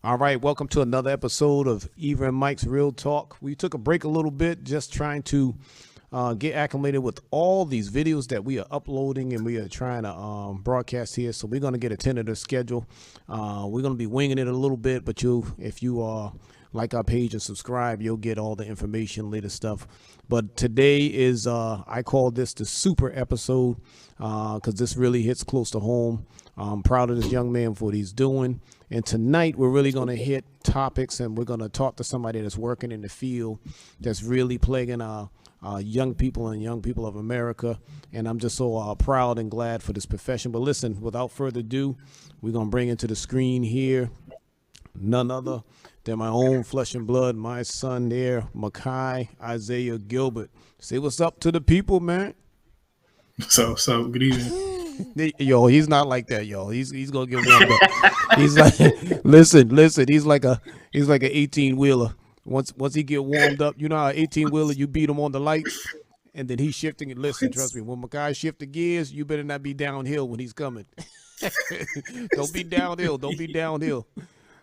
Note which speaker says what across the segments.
Speaker 1: All right, welcome to another episode of Eva and Mike's Real Talk. We took a break a little bit, just trying to get acclimated with all these videos that we are uploading and we are trying to broadcast here. So we're going to get a tentative schedule. We're going to be winging it a little bit, but if you like our page and subscribe, you'll get all the information, latest stuff. But today is, I call this the super episode because this really hits close to home. I'm proud of this young man for what he's doing. And tonight we're really going to hit topics and we're going to talk to somebody that's working in the field that's really plaguing young people and young people of America. And I'm just so proud and glad for this profession. But listen, without further ado, we're going to bring into the screen here none other than my own flesh and blood, my son there, Makai Isaiah Gilbert. Say what's up to the people, man.
Speaker 2: So good evening.
Speaker 1: Yo, he's not like that, yo. He's gonna get warmed up. He's like, listen. He's like an 18-wheeler. Once he get warmed up, you know how 18-wheeler you beat him on the lights, and then he's shifting. And listen, trust me, when Makai shift the gears, you better not be downhill when he's coming. Don't be downhill. Don't be downhill.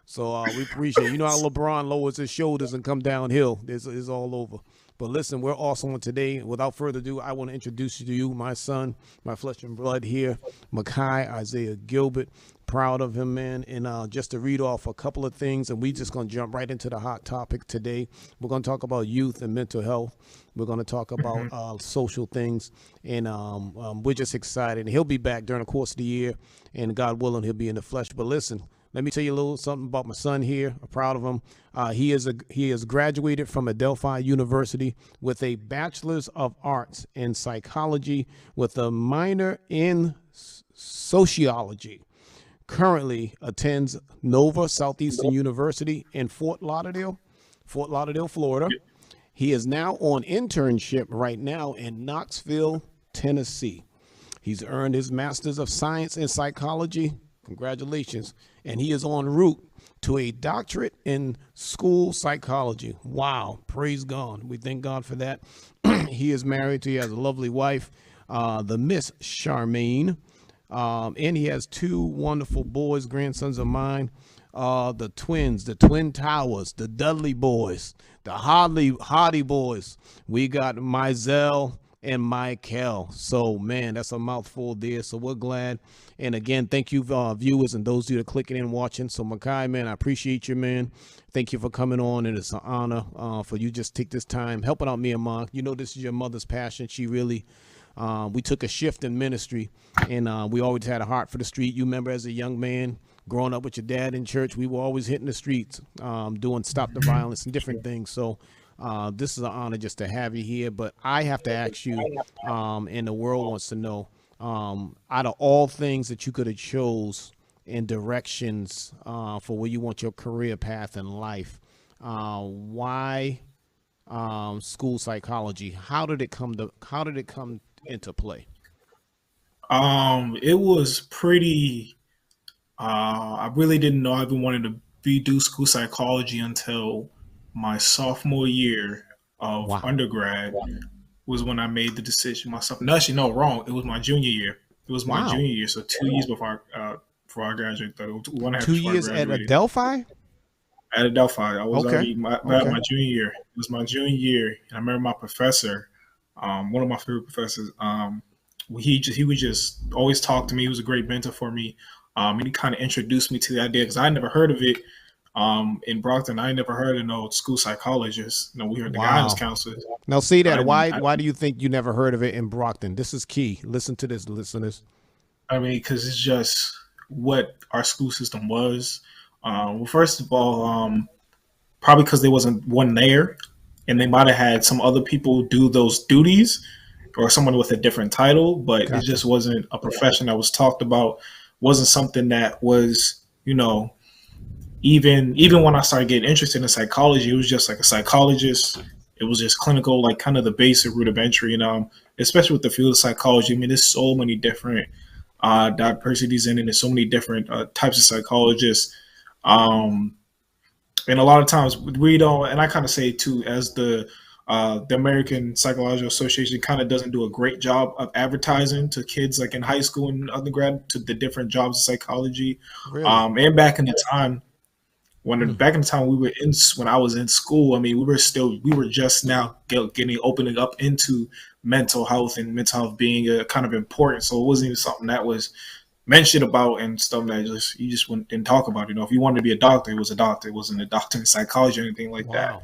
Speaker 1: So we appreciate it. You know how LeBron lowers his shoulders and come downhill. It's all over. But listen, we're awesome on today. Without further ado, I want to introduce you to you, my son, my flesh and blood here, Makai Isaiah Gilbert. Proud of him, man. And just to read off a couple of things, and we just going to jump right into the hot topic today. We're going to talk about youth and mental health. We're going to talk about social things, and we're just excited. He'll be back during the course of the year, and God willing, he'll be in the flesh. But listen, let me tell you a little something about my son here. I'm proud of him. He has graduated from Adelphi University with a Bachelor's of Arts in Psychology with a minor in Sociology. Currently attends Nova Southeastern University in Fort Lauderdale, Florida. He is now on internship right now in Knoxville, Tennessee. He's earned his Master's of Science in Psychology. Congratulations. And he is en route to a doctorate in school psychology. Wow. Praise God. We thank God for that. He is married he has a lovely wife, the Miss Charmaine. And he has two wonderful boys, grandsons of mine, the twins, the Twin Towers, the Dudley boys, the Hardy boys. We got Mizell and Michael. So, man, that's a mouthful there. So we're glad. And again, thank you, viewers, and those of you that are clicking in and watching. So, Makai, man, I appreciate you, man. Thank you for coming on. And it's an honor for you just take this time helping out me and Mom. You know, this is your mother's passion. She really, we took a shift in ministry, and we always had a heart for the street. You remember as a young man, growing up with your dad in church, we were always hitting the streets, doing Stop the Violence and different things. So, this is an honor just to have you here, but I have to ask you, and the world wants to know, out of all things that you could have chose in directions for where you want your career path in life, why school psychology? How did it come into play?
Speaker 2: It was pretty. I really didn't know I even wanted to do school psychology until my sophomore year of
Speaker 1: Wow.
Speaker 2: undergrad was when I made the decision myself. No, actually, no, wrong. It was my junior year. It was my
Speaker 1: Wow.
Speaker 2: junior year, so 2 years before I graduated. 1.5
Speaker 1: 2
Speaker 2: years before I
Speaker 1: years at
Speaker 2: graduated.
Speaker 1: Adelphi?
Speaker 2: At Adelphi, I was
Speaker 1: Okay.
Speaker 2: already
Speaker 1: Okay.
Speaker 2: my junior year. It was my junior year, and I remember my professor, one of my favorite professors. He would just always talk to me. He was a great mentor for me. And he kind of introduced me to the idea because I had never heard of it. In Brockton, I never heard of no school psychologist. We heard the guidance
Speaker 1: Wow.
Speaker 2: counselors.
Speaker 1: Now say
Speaker 2: I
Speaker 1: that.
Speaker 2: didn't.
Speaker 1: Why do you think you never heard of it in Brockton? This is key. Listen to this, listeners.
Speaker 2: I mean, because it's just what our school system was. Well, first of all, probably because there wasn't one there, and they might have had some other people do those duties, or someone with a different title, but it
Speaker 1: Gotcha.
Speaker 2: just wasn't a profession that was talked about. Wasn't something that was, even when I started getting interested in psychology, it was just like a psychologist. It was just clinical, like kind of the basic rudimentary, especially with the field of psychology. I mean, there's so many different diversities in it. There's so many different types of psychologists. Um, and a lot of times we don't, and I kind of say too, as the American Psychological Association kind of doesn't do a great job of advertising to kids like in high school and undergrad to the different jobs of psychology.
Speaker 1: Really?
Speaker 2: And back in the time,
Speaker 1: Mm.
Speaker 2: back in the time when I was in school, I mean, we were just now getting opening up into mental health and mental health being a kind of important. So it wasn't even something that was mentioned about and stuff that you just didn't talk about. You know, if you wanted to be a doctor, it was a doctor. It wasn't a doctor in psychology or anything like that.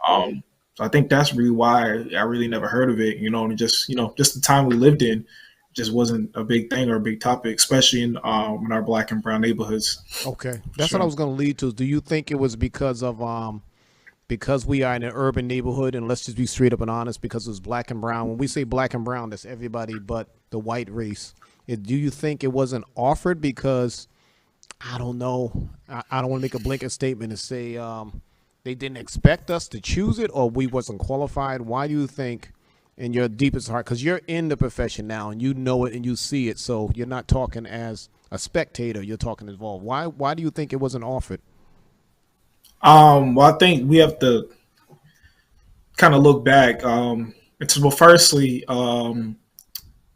Speaker 1: Wow.
Speaker 2: So I think that's really why I really never heard of it. You know, and just the time we lived in just wasn't a big thing or a big topic, especially in our black and brown neighborhoods.
Speaker 1: Okay,
Speaker 2: For
Speaker 1: that's what I
Speaker 2: sure.
Speaker 1: was going to lead to. Do you think it was because we are in an urban neighborhood, and let's just be straight up and honest, because it was black and brown. When we say black and brown, that's everybody but the white race. Do you think it wasn't offered because I don't know? I don't want to make a blanket statement and say they didn't expect us to choose it, or we wasn't qualified. Why do you think, in your deepest heart, because you're in the profession now and you know it and you see it, so you're not talking as a spectator, you're talking involved. Why do you think it wasn't offered?
Speaker 2: Well, I think we have to kind of look back. Well, firstly,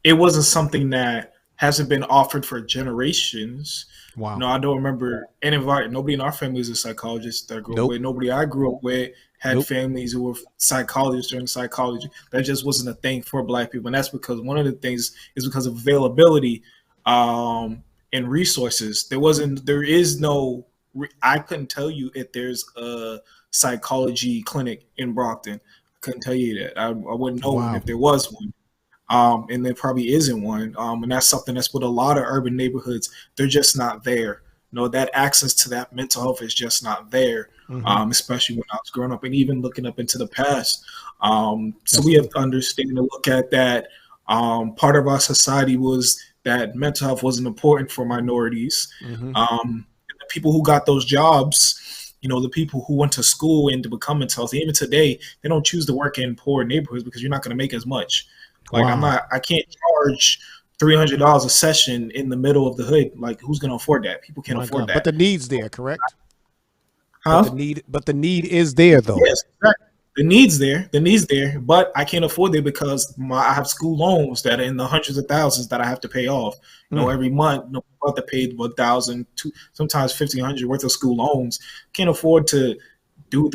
Speaker 2: it wasn't something that hasn't been offered for generations.
Speaker 1: Wow.
Speaker 2: No, I don't remember anybody. Nobody in our family is a psychologist that I grew up
Speaker 1: Nope.
Speaker 2: with. Nobody I grew up with had
Speaker 1: Nope.
Speaker 2: families who were psychologists during psychology. That just wasn't a thing for Black people, and that's because one of the things is because of availability and resources. There is no. I couldn't tell you if there's a psychology clinic in Brockton. I couldn't tell you that. I wouldn't know one
Speaker 1: Wow.
Speaker 2: if there was one. And there probably isn't one. And that's something that's with a lot of urban neighborhoods. They're just not there. You know, that access to that mental health is just not there,
Speaker 1: Mm-hmm.
Speaker 2: especially when I was growing up and even looking up into the past. So
Speaker 1: That's
Speaker 2: we have
Speaker 1: true.
Speaker 2: to understand and look at that. Part of our society was that mental health wasn't important for minorities.
Speaker 1: Mm-hmm.
Speaker 2: And the people who got those jobs, you know, the people who went to school and to become mental health, even today, they don't choose to work in poor neighborhoods because you're not going to make as much. Like
Speaker 1: Wow.
Speaker 2: I can't charge $300 a session in the middle of the hood. Like who's gonna afford that? People can't
Speaker 1: My
Speaker 2: afford
Speaker 1: God. But
Speaker 2: that.
Speaker 1: the need's there, correct? But
Speaker 2: Huh?
Speaker 1: the need is there though.
Speaker 2: Yes, exactly. The needs there, but I can't afford it because I have school loans that are in the hundreds of thousands that I have to pay off. You know,
Speaker 1: Mm.
Speaker 2: every month, you know, I have to pay 1,000, sometimes 1,500 worth of school loans. Can't afford to do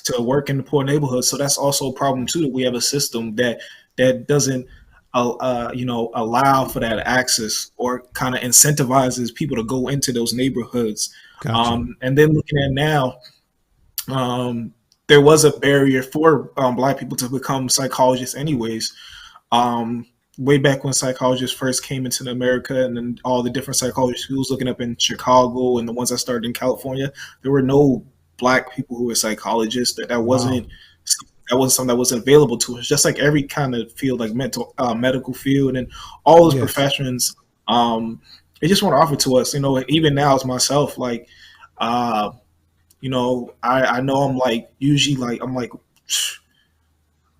Speaker 2: to work in the poor neighborhoods. So that's also a problem too. That we have a system that doesn't, allow for that access or kind of incentivizes people to go into those neighborhoods.
Speaker 1: Gotcha.
Speaker 2: And then looking at now, there was a barrier for Black people to become psychologists, anyways. Um, Way back when psychologists first came into America, and then all the different psychology schools, looking up in Chicago and the ones that started in California, there were no Black people who were psychologists.
Speaker 1: Wow.
Speaker 2: That wasn't something that wasn't available to us. Just like every kind of field, like medical field, and all those
Speaker 1: Yes.
Speaker 2: professions, they just weren't offered to us. You know, even now as myself, like. Uh, I know I'm like usually like I'm like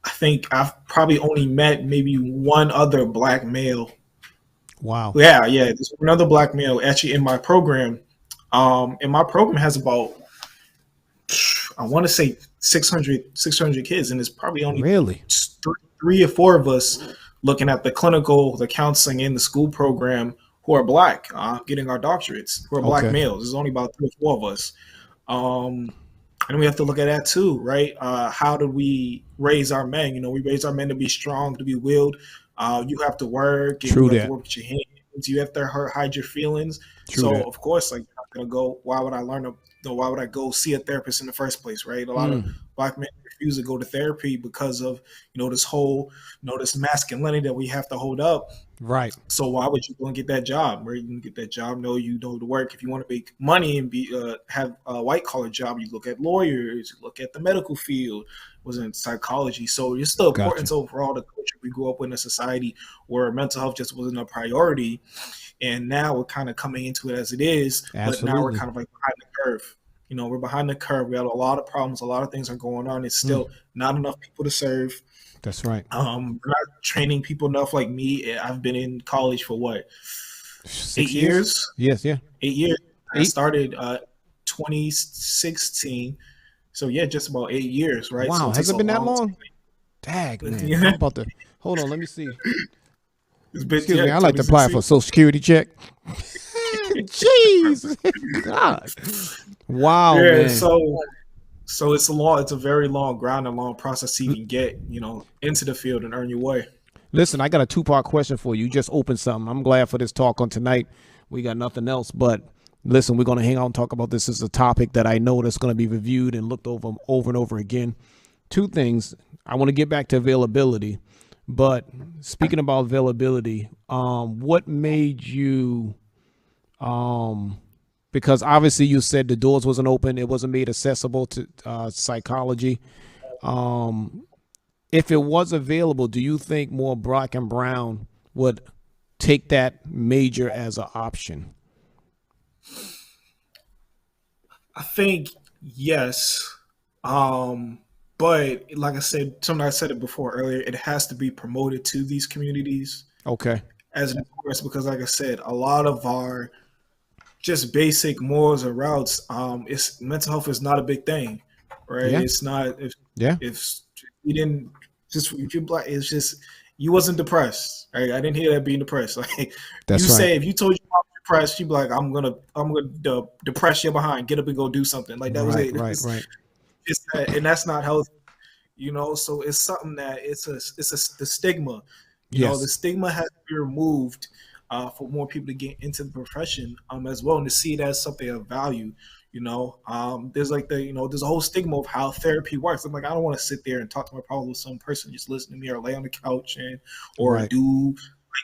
Speaker 2: I think I've probably only met maybe one other black male.
Speaker 1: Wow.
Speaker 2: Yeah, there's another black male actually in my program. And my program has about I want to say 600 kids, and it's probably only
Speaker 1: Really?
Speaker 2: three or four of us looking at the clinical, the counseling, and the school program who are black, getting our doctorates, who are black
Speaker 1: Okay.
Speaker 2: males. There's only about 3 or 4 of us. Um, and we have to look at that too, right? How do we raise our men? You know, we raise our men to be strong, to be willed. You have to work, and
Speaker 1: True
Speaker 2: you have to
Speaker 1: that.
Speaker 2: work with your hands. You have to hide your feelings.
Speaker 1: True
Speaker 2: So
Speaker 1: that.
Speaker 2: of course, like you're not gonna go. Why would I learn? Why would I go see a therapist in the first place? Right? A lot of
Speaker 1: Mm.
Speaker 2: black men refuse to go to therapy because of this whole this masculinity that we have to hold up.
Speaker 1: Right.
Speaker 2: So why would you go and get that job? Where you can get that job? No, you know to work. If you want to make money and be have a white collar job, you look at lawyers, you look at the medical field. Was in psychology. So it's the
Speaker 1: Gotcha.
Speaker 2: importance overall the culture we grew up in a society where mental health just wasn't a priority, and now we're kind of coming into it as it is. But now we're
Speaker 1: Absolutely.
Speaker 2: kind of like behind the curve. You know, we're behind the curve. We have a lot of problems. A lot of things are going on. It's
Speaker 1: Mm.
Speaker 2: still not enough people to serve.
Speaker 1: That's right.
Speaker 2: We're not training people enough like me. I've been in college for what, eight
Speaker 1: 6 years?
Speaker 2: years?
Speaker 1: Yes. Yeah.
Speaker 2: 8 years. I
Speaker 1: 8.
Speaker 2: started 2016. So yeah, just about 8 years, right? So
Speaker 1: Wow.
Speaker 2: it
Speaker 1: Has
Speaker 2: takes
Speaker 1: it
Speaker 2: a
Speaker 1: been that
Speaker 2: long
Speaker 1: long?
Speaker 2: time.
Speaker 1: Dag, man. I'm
Speaker 2: Yeah,
Speaker 1: about to hold on. Let me see.
Speaker 2: it's been
Speaker 1: Excuse me. I like to apply for
Speaker 2: 2016.
Speaker 1: a Social Security check. Jeez. God. Wow,
Speaker 2: Yeah,
Speaker 1: man.
Speaker 2: so it's a very long grind, a long process to even get, into the field and earn your way.
Speaker 1: Listen, I got a two-part question for you. You just opened something. I'm glad for this talk on tonight. We got nothing else, but listen, we're going to hang out and talk about this. As a topic that I know that's going to be reviewed and looked over and over again. Two things. I want to get back to availability, but speaking about availability, what made you because obviously you said the doors wasn't open, it wasn't made accessible to psychology. If it was available, do you think more Black and Brown would take that major as an option?
Speaker 2: I think yes. Um, but like I said, something I said it before earlier, it has to be promoted to these communities
Speaker 1: Okay.
Speaker 2: as an importance because like I said, a lot of our just basic morals and routes, it's mental health is not a big thing, right?
Speaker 1: Yeah.
Speaker 2: It's not
Speaker 1: Yeah.
Speaker 2: if you didn't just if you black, it's just you wasn't depressed. Right? I didn't hear that being depressed. Like you
Speaker 1: That's right.
Speaker 2: say, if you told your mom you're depressed, she'd be like, I'm gonna depress you behind. Get up and go do something. Like that was
Speaker 1: Right.
Speaker 2: it.
Speaker 1: Right. Right.
Speaker 2: It's that, and that's not healthy. So it's something that the stigma. The
Speaker 1: Yes.
Speaker 2: stigma has to be removed for more people to get into the profession as well, and to see it as something of value. There's like there's a whole stigma of how therapy works. I'm like, I don't want to sit there and talk to my problem with some person, just listen to me or lay on the couch or
Speaker 1: Right.
Speaker 2: do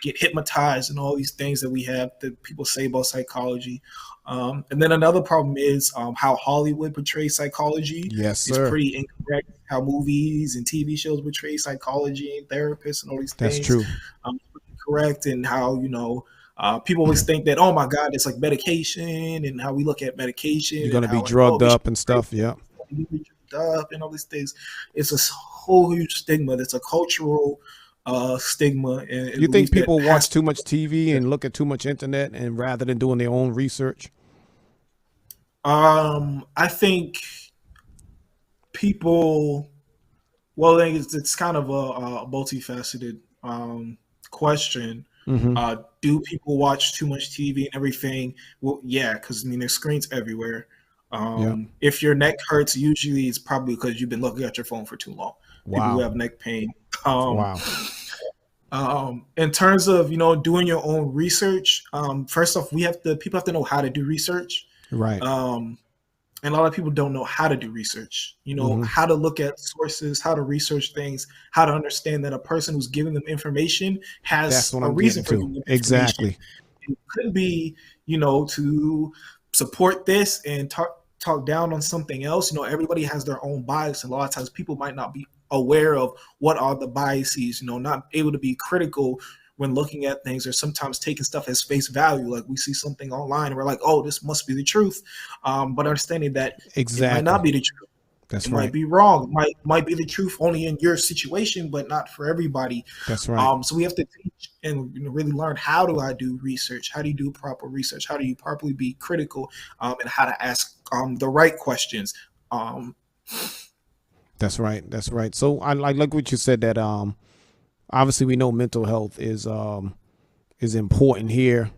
Speaker 2: get hypnotized and all these things that we have that people say about psychology. And then another problem is how Hollywood portrays psychology
Speaker 1: Yes,
Speaker 2: is
Speaker 1: sir.
Speaker 2: pretty incorrect. How movies and TV shows portray psychology and therapists and all these
Speaker 1: That's
Speaker 2: things,
Speaker 1: true.
Speaker 2: correct. And how people always think that, oh my God, it's like medication, and how we look at medication
Speaker 1: You're
Speaker 2: and
Speaker 1: gonna be
Speaker 2: how like, oh,
Speaker 1: drugged
Speaker 2: we should
Speaker 1: up and stuff. Yeah.
Speaker 2: be up and all these things. It's a whole huge stigma. That's a cultural stigma and
Speaker 1: You think
Speaker 2: belief that
Speaker 1: people
Speaker 2: has
Speaker 1: watch
Speaker 2: to.
Speaker 1: too much TV and look at too much internet and rather than doing their own research?
Speaker 2: I think people. Well, it's kind of a multifaceted question.
Speaker 1: Mm-hmm.
Speaker 2: Do people watch too much TV and everything? Well, yeah, because I mean, there's screens everywhere.
Speaker 1: Yep.
Speaker 2: If your neck hurts, usually it's probably because you've been looking at your phone for too long. People who
Speaker 1: Wow.
Speaker 2: have neck pain. Um,
Speaker 1: Wow.
Speaker 2: in terms of doing your own research, first off, people have to know how to do research.
Speaker 1: Right.
Speaker 2: Um, and a lot of people don't know how to do research,
Speaker 1: Mm-hmm.
Speaker 2: how to look at sources, how to research things, how to understand that a person who's giving them information
Speaker 1: That's
Speaker 2: has
Speaker 1: what
Speaker 2: a
Speaker 1: I'm
Speaker 2: reason
Speaker 1: getting
Speaker 2: for
Speaker 1: to.
Speaker 2: giving them information.
Speaker 1: Exactly.
Speaker 2: It could be, to support this and talk down on something else. Everybody has their own bias, and a lot of times people might not be aware of what are the biases. Not able to be critical when looking at things, or sometimes taking stuff as face value. Like we see something online, and we're like, "Oh, this must be the truth," but understanding that it might not
Speaker 1: Exactly.
Speaker 2: be the truth. It
Speaker 1: That's
Speaker 2: might
Speaker 1: right.
Speaker 2: be wrong. It might be the truth only in your situation, but not for everybody.
Speaker 1: That's right.
Speaker 2: So we have to teach and really learn, how do I do research? How do you do proper research? How do you properly be critical, and how to ask the right questions? Um,
Speaker 1: That's right. That's right. So I like what you said that obviously we know mental health is important here,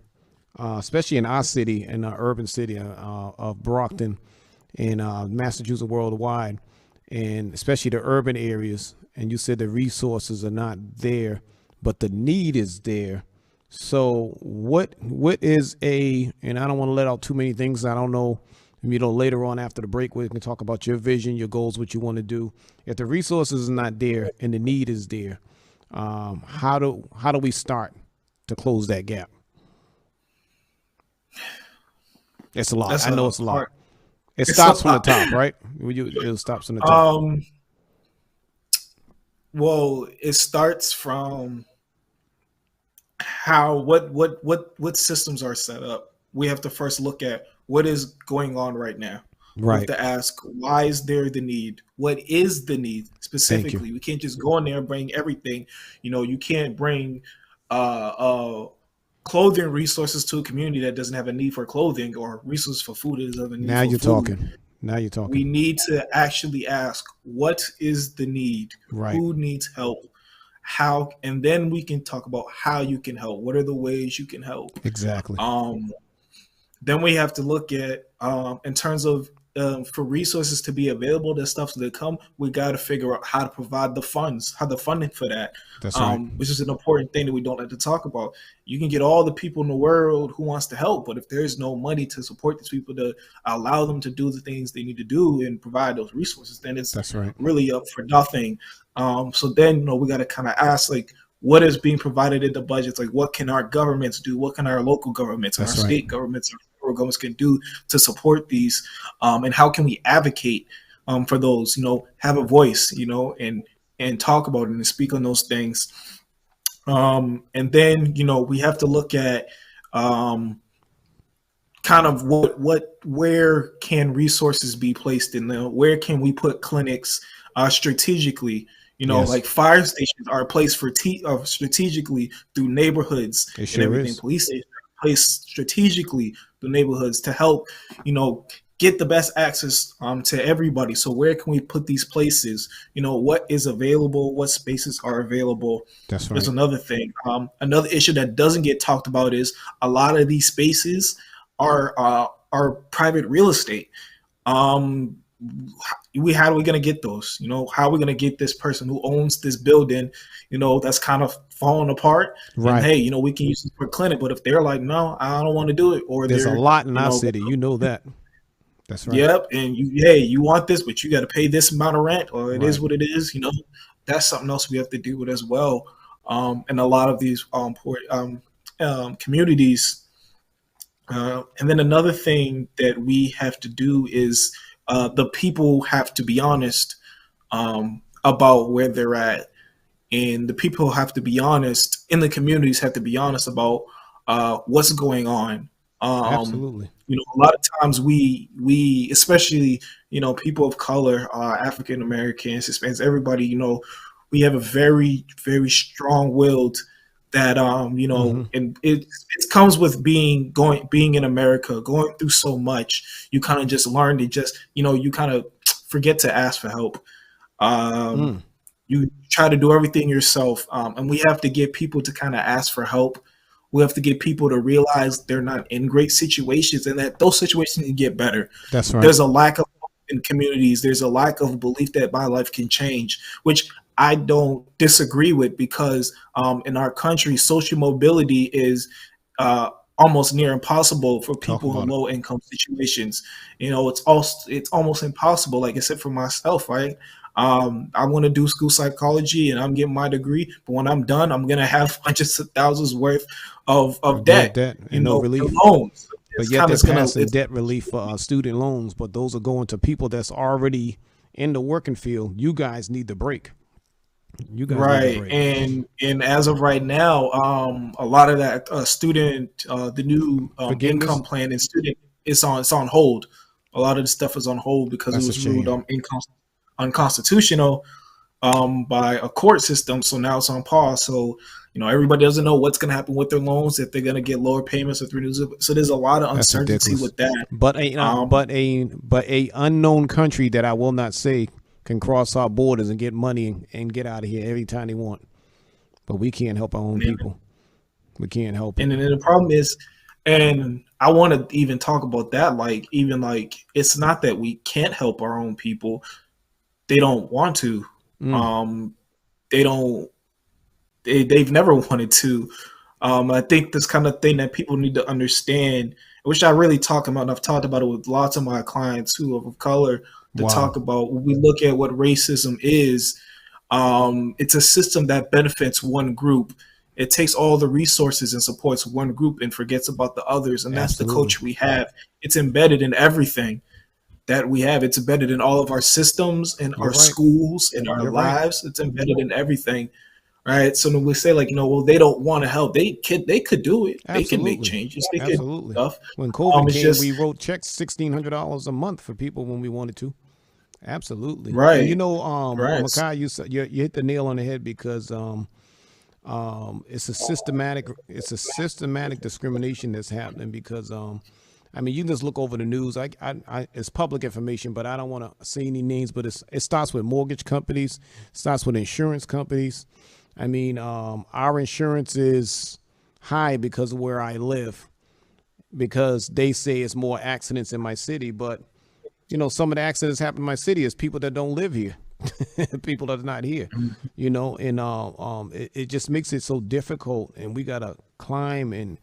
Speaker 1: especially in our city, in our urban city of Brockton, in Massachusetts worldwide, and especially the urban areas. And you said the resources are not there, but the need is there. So what is a, and I don't want to let out too many things. I don't know. Later on after the break, we can talk about your vision, your goals, what you want to do. If the resources are not there and the need is there, how do we start to close that gap? It's a lot.
Speaker 2: that's
Speaker 1: I know
Speaker 2: a
Speaker 1: it's a lot.
Speaker 2: hard.
Speaker 1: It
Speaker 2: It's a
Speaker 1: stops from the
Speaker 2: lot.
Speaker 1: top, right? It stops from the top.
Speaker 2: Um, well, it starts from how what systems are set up. We have to first look at what is going on right now. We have
Speaker 1: Right.
Speaker 2: to ask, why is there the need? What is the need
Speaker 1: Thank you.
Speaker 2: specifically? We can't just go in there and bring everything. You can't bring uh clothing resources to a community that doesn't have a need for clothing, or resources for food that doesn't have a need
Speaker 1: Now
Speaker 2: for
Speaker 1: you're
Speaker 2: food.
Speaker 1: talking. Now you're
Speaker 2: We
Speaker 1: talking.
Speaker 2: need to actually ask, what is the need?
Speaker 1: Right.
Speaker 2: Who needs help? How, and then we can talk about how you can help. What are the ways you can help?
Speaker 1: Exactly.
Speaker 2: Um, Then we have to look at in terms of for resources to be available, the stuff to come, we got to figure out how to provide the funds, how the funding for that,
Speaker 1: That's right.
Speaker 2: which is an important thing that we don't like to talk about. You can get all the people in the world who wants to help, but if there's no money to support these people to allow them to do the things they need to do and provide those resources, then it's
Speaker 1: That's right.
Speaker 2: really up for nothing. So then, we got to kind of ask, like, what is being provided in the budgets? Like, what can our governments do? What can our local governments and our
Speaker 1: That's right.
Speaker 2: state governments and federal governments can do to support these? And how can we advocate for those? Have a voice, and talk about it and speak on those things. And then, we have to look at kind of where can resources be placed in them? Where can we put clinics strategically?
Speaker 1: Yes.
Speaker 2: Like fire stations are placed for strategically through neighborhoods
Speaker 1: It
Speaker 2: and
Speaker 1: sure
Speaker 2: everything.
Speaker 1: is.
Speaker 2: Police stations are placed strategically through neighborhoods to help, get the best access to everybody. So where can we put these places? What is available? What spaces are available?
Speaker 1: That's
Speaker 2: There's
Speaker 1: right.
Speaker 2: another thing. Another issue that doesn't get talked about is a lot of these spaces are private real estate. Um, how are we going to get those? How are we going to get this person who owns this building, that's kind of falling apart? And
Speaker 1: Right.
Speaker 2: hey, we can use it for clinic. But if they're like, no, I don't want to do it, or
Speaker 1: There's a
Speaker 2: they're,
Speaker 1: lot in
Speaker 2: you
Speaker 1: our
Speaker 2: know,
Speaker 1: city. You know that. That's right.
Speaker 2: yep, and you want this, but you got to pay this amount of rent, or it is
Speaker 1: Right.
Speaker 2: what it is. That's something else we have to deal with as well. And a lot of these poor communities. And then another thing that we have to do is the people have to be honest about where they're at, and the people have to be honest in the communities have to be honest about what's going on. Um,
Speaker 1: Absolutely.
Speaker 2: a lot of times we especially people of color, African Americans, Hispanics, everybody, we have a very very strong willed that
Speaker 1: Hmm.
Speaker 2: and it comes with being in America, going through so much. You kind of just learn to just you kind of forget to ask for help. Um,
Speaker 1: Mm.
Speaker 2: you try to do everything yourself, and we have to get people to kind of ask for help. We have to get people to realize they're not in great situations and that those situations can get better.
Speaker 1: That's right.
Speaker 2: There's a lack of hope in communities. There's a lack of belief that my life can change, which I don't disagree with, because in our country, social mobility is almost near impossible for
Speaker 1: Talk
Speaker 2: people in
Speaker 1: about it.
Speaker 2: low income situations. It's almost impossible. Like I said, for myself, right? I want to do school psychology and I'm getting my degree, but when I'm done, I'm gonna have hundreds of thousands worth of
Speaker 1: Debt,
Speaker 2: debt,
Speaker 1: debt, and no
Speaker 2: for
Speaker 1: relief.
Speaker 2: loans.
Speaker 1: But
Speaker 2: It's
Speaker 1: yet
Speaker 2: kind
Speaker 1: they're
Speaker 2: of gonna
Speaker 1: passing debt relief for student loans, but those are going to people that's already in the working field. You guys need the break. You guys need the
Speaker 2: right.
Speaker 1: break.
Speaker 2: And as of right now, a lot of that student, the new
Speaker 1: Forgiveness.
Speaker 2: income plan and student, it's on hold. A lot of the stuff is on hold because it
Speaker 1: That's a
Speaker 2: was ruled
Speaker 1: shame.
Speaker 2: unconstitutional by a court system. So now it's on pause. So everybody doesn't know what's going to happen with their loans, if they're going to get lower payments or through. So there's a lot of
Speaker 1: That's
Speaker 2: uncertainty
Speaker 1: ridiculous.
Speaker 2: with that.
Speaker 1: But a
Speaker 2: Um,
Speaker 1: unknown country that I will not say can cross our borders and get money and get out of here every time they want. But we can't help our own
Speaker 2: yeah.
Speaker 1: people. We can't help it.
Speaker 2: And then the problem is, and I want to even talk about that. Like, even like, it's not that we can't help our own people; they don't want to.
Speaker 1: Mm.
Speaker 2: Um, they don't. They've never wanted to. I think this kind of thing that people need to understand, which I really talk about, and I've talked about it with lots of my clients who are of color, to
Speaker 1: Wow.
Speaker 2: talk about when we look at what racism is. It's a system that benefits one group. It takes all the resources and supports one group and forgets about the others. And that's the
Speaker 1: Absolutely.
Speaker 2: culture we have. It's embedded in everything that we have. It's embedded in all of our systems, in
Speaker 1: You're
Speaker 2: our
Speaker 1: right.
Speaker 2: schools, in our
Speaker 1: You're right.
Speaker 2: lives. It's embedded in everything. Right. So when we say, like, well, they don't want to help. They could do it. They can make
Speaker 1: Absolutely.
Speaker 2: changes. They can do
Speaker 1: Absolutely.
Speaker 2: stuff.
Speaker 1: When COVID
Speaker 2: It's
Speaker 1: came, we
Speaker 2: just
Speaker 1: wrote checks $1,600 a month for people when we wanted to. Absolutely. And
Speaker 2: right. Right.
Speaker 1: Makai, you hit the nail on the head because it's a systematic discrimination that's happening because I mean, you can just look over the news. It's public information, but I don't want to say any names. But it starts with mortgage companies, starts with insurance companies. I mean, our insurance is high because of where I live. because they say it's more accidents in my city. But some of the accidents happen in my city is people that don't live here, people that are not here, and it just makes it so difficult, and we gotta climb. And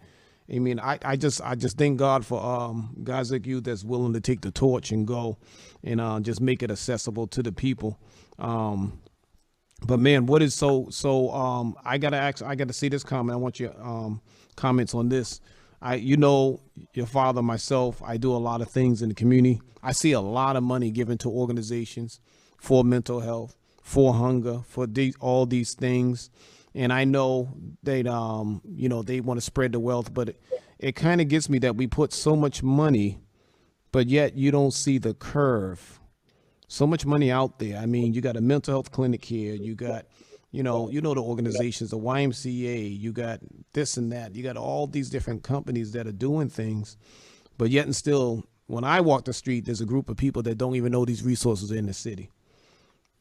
Speaker 1: I mean, I just thank God for guys like you that's willing to take the torch and go and just make it accessible to the people. Um, but man, what is I gotta see this comment. I want your comments on this. Your father, myself, I do a lot of things in the community. I see a lot of money given to organizations for mental health, for hunger, for all these things. And I know they want to spread the wealth, but it kind of gets me that we put so much money, but yet you don't see the curve. So much money out there. I mean, you got a mental health clinic here. You got, the organizations, the YMCA. You got this and that. You got all these different companies that are doing things, but yet and still, when I walk the street, there's a group of people that don't even know these resources are in the city.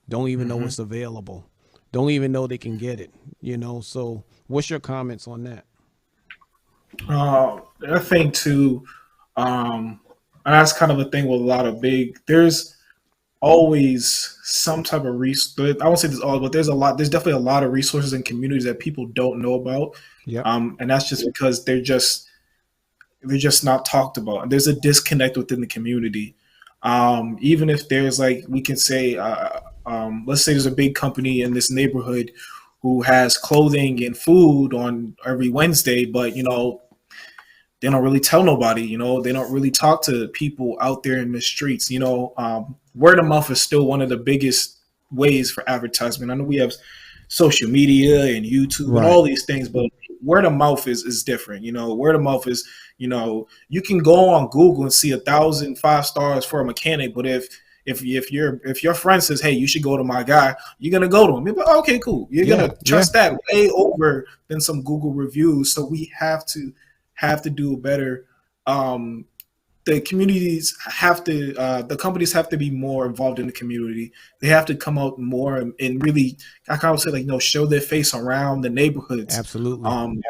Speaker 1: Don't even know
Speaker 2: Hmm.
Speaker 1: it's available. Don't even know they can get it. So what's your comments on that?
Speaker 2: I think too, um, and that's kind of a thing with a lot of big. There's always some type of resource. I won't say there's all, but there's a lot. There's definitely a lot of resources in communities that people don't know about,
Speaker 1: Yep.
Speaker 2: and that's just because they're just not talked about. And there's a disconnect within the community. Even if there's like we can say, let's say there's a big company in this neighborhood who has clothing and food on every Wednesday, but they don't really tell nobody. They don't really talk to people out there in the streets. Word of mouth is still one of the biggest ways for advertisement. I know we have social media and YouTube and
Speaker 1: Right.
Speaker 2: all these things, but word of mouth is different. Word of mouth is you can go on Google and see 1,000 5 stars for a mechanic, but if your friend says, "Hey, you should go to my guy," you're gonna go to him. You're like, okay, cool. You're
Speaker 1: Yeah.
Speaker 2: gonna
Speaker 1: Yeah.
Speaker 2: trust that way over than some Google reviews. So we have to do better. Um, the communities have to the companies have to be more involved in the community. They have to come out more and really, I kind of say, like, show their face around the neighborhoods.
Speaker 1: Absolutely.
Speaker 2: um,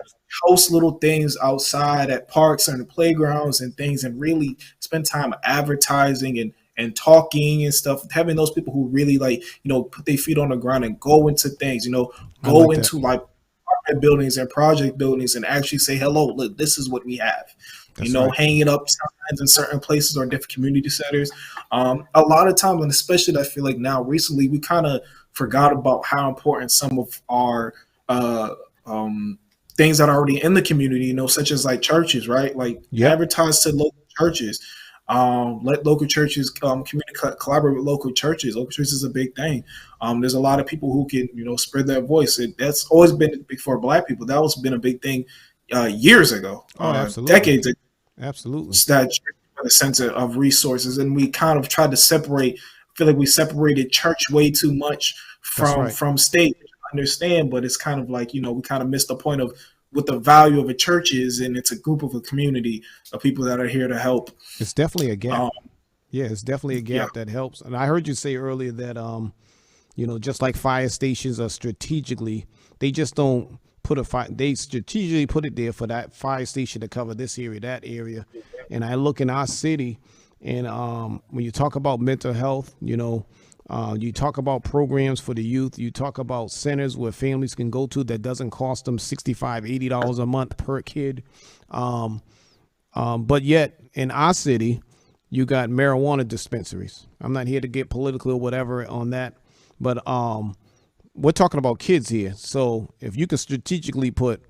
Speaker 2: Host little things outside at parks and the playgrounds and things, and really spend time advertising and talking and stuff, having those people who really, like, put their feet on the ground and go into things,
Speaker 1: I
Speaker 2: go
Speaker 1: like that.
Speaker 2: into like buildings and project buildings and actually say, hello, look, this is what we have.
Speaker 1: That's right.
Speaker 2: Hanging up signs in certain places or different community centers. A lot of times, and especially I feel like now recently, we kind of forgot about how important some of our uh, um, things that are already in the community, such as like churches, right? Like,
Speaker 1: Yep.
Speaker 2: advertise to local churches. Let local churches collaborate with local churches. Local churches is a big thing. There's a lot of people who can, spread their voice. That's always been big for Black people. That was been a big thing years ago,
Speaker 1: Oh, absolutely.
Speaker 2: decades ago.
Speaker 1: Absolutely.
Speaker 2: That the sense of resources, and we kind of tried to separate. I feel like we separated church way too much
Speaker 1: That's
Speaker 2: from
Speaker 1: right.
Speaker 2: from state. I understand, but it's kind of like, we kind of missed the point of what the value of a church is, and it's a group of a community of people that are here to help.
Speaker 1: It's definitely a gap.
Speaker 2: Um,
Speaker 1: Yeah, it's definitely a
Speaker 2: yeah,
Speaker 1: gap that helps. And I heard you say earlier that just like fire stations are strategically, they just don't put a fire. They strategically put it there for that fire station to cover this area, that area. And I look in our city, and when you talk about mental health, you talk about programs for the youth. You talk about centers where families can go to that doesn't cost them $65, $80 a month per kid. Um, but yet in our city, you got marijuana dispensaries. I'm not here to get political or whatever on that, but we're talking about kids here. So if you can strategically put,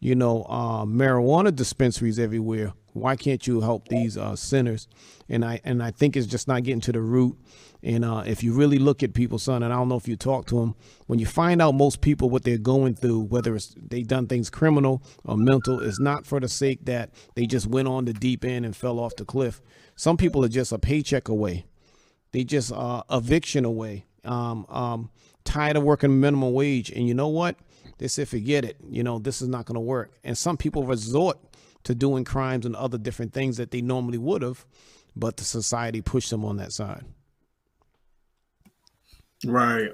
Speaker 1: marijuana dispensaries everywhere, why can't you help these centers? And I think it's just not getting to the root. And if you really look at people, son, and I don't know if you talk to them, when you find out most people what they're going through, whether it's they done things criminal or mental, is not for the sake that they just went on the deep end and fell off the cliff. Some people are just a paycheck away. They just eviction away. Tired of working minimum wage, and you know what? They said, forget it. This is not going to work. And some people resort to doing crimes and other different things that they normally would have, but the society pushed them on that side.
Speaker 2: right.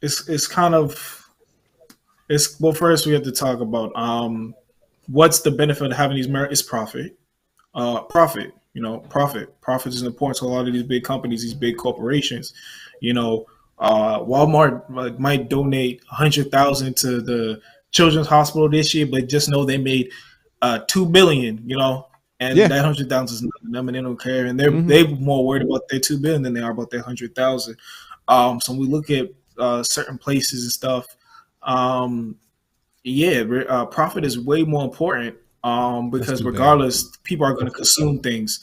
Speaker 2: It's kind of it's well. First, we have to talk about What's the benefit of having these merit? Is profit. Profit. You know, profit. Profit is important to a lot of these big companies, these big corporations. You know, Walmart might donate 100,000 to the children's hospital this year, but just know they made 2 billion. You know, and
Speaker 1: Yeah.
Speaker 2: that 100,000 is nothing to them, and they don't care, and
Speaker 1: Hmm.
Speaker 2: they're more worried about their 2 billion than they are about their 100,000. So when we look at certain places and stuff, um, yeah, profit is way more important
Speaker 1: That's
Speaker 2: because
Speaker 1: too bad.
Speaker 2: regardless, people are going to consume things,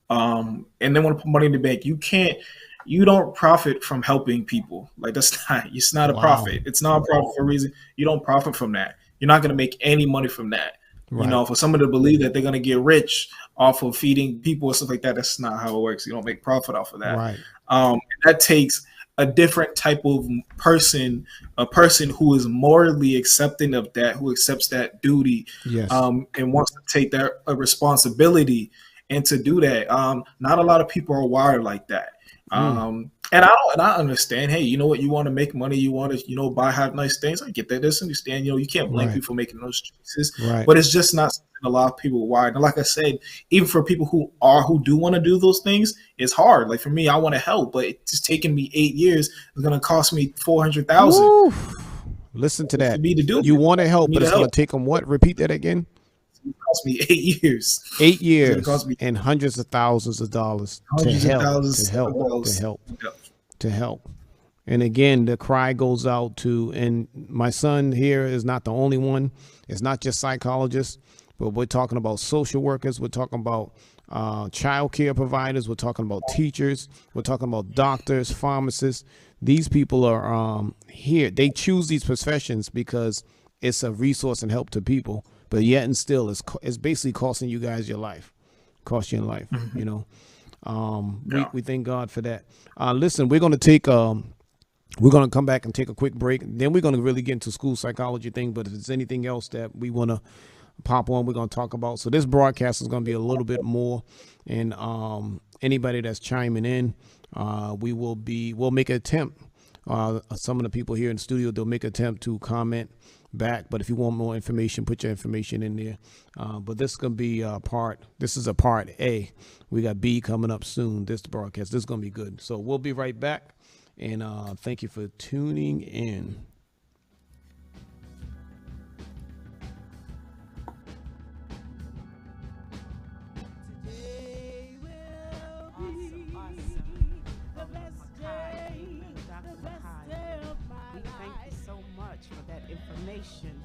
Speaker 2: and they want to put money in the bank. You don't profit from helping people. Like that's not. It's not a
Speaker 1: Wow.
Speaker 2: profit. It's not a profit for a reason. You don't profit from that. You're not going to make any money from that. You
Speaker 1: Right.
Speaker 2: know, for someone to believe that they're going to get rich off of feeding people and stuff like that, that's not how it works. You don't make profit off of that.
Speaker 1: Right.
Speaker 2: That takes a different type of person, a person who is morally accepting of that, who accepts that duty,
Speaker 1: Yes.
Speaker 2: and wants to take that responsibility and to do that. Not a lot of people are wired like that.
Speaker 1: Mm.
Speaker 2: And I understand. Hey, you know what? You want to make money. You want to, buy, have nice things. I get that. That's understand. You can't blame
Speaker 1: Right.
Speaker 2: people for making those choices,
Speaker 1: Right.
Speaker 2: but it's just not something a lot of people are wired. And like I said, even for people who do want to do those things, it's hard. Like for me, I want to help, but it's just taking me 8 years. It's going to cost me 400,000
Speaker 1: Woo. Listen to
Speaker 2: for
Speaker 1: that.
Speaker 2: me to do
Speaker 1: You
Speaker 2: it.
Speaker 1: want to
Speaker 2: For
Speaker 1: help,
Speaker 2: me
Speaker 1: but
Speaker 2: to
Speaker 1: it's going
Speaker 2: help,
Speaker 1: to take them what? Repeat that again.
Speaker 2: it cost me 8 years.
Speaker 1: Eight
Speaker 2: It's going to
Speaker 1: years
Speaker 2: cost me
Speaker 1: and hundreds of thousands of dollars to
Speaker 2: hundreds of
Speaker 1: help, to
Speaker 2: thousands of
Speaker 1: help, to
Speaker 2: dollars.
Speaker 1: help,
Speaker 2: Yep.
Speaker 1: to help. And again, the cry goes out to, and my son here is not the only one. It's not just psychologists, but we're talking about social workers. We're talking about child care providers. We're talking about teachers. We're talking about doctors, pharmacists. These people are here. They choose these professions because it's a resource and help to people. But yet and still, it's basically costing you guys your life, cost you your life.
Speaker 2: Mm-hmm.
Speaker 1: You know,
Speaker 2: Yeah.
Speaker 1: we thank God for that. Listen, we're gonna come back and take a quick break. Then we're gonna really get into school psychology thing. But if there's anything else that we wanna pop on, we're gonna talk about. So this broadcast is gonna be a little bit more. And anybody that's chiming in, we'll make an attempt. Some of the people here in the studio, they'll make an attempt to comment back. But if you want more information, put your information in there. But this is gonna be this is a part A. We got B coming up soon. This broadcast, this is gonna be good. So we'll be right back. And thank you for tuning in.
Speaker 3: Today will be awesome. The best day, the best day of my life. We thank you so much for that information.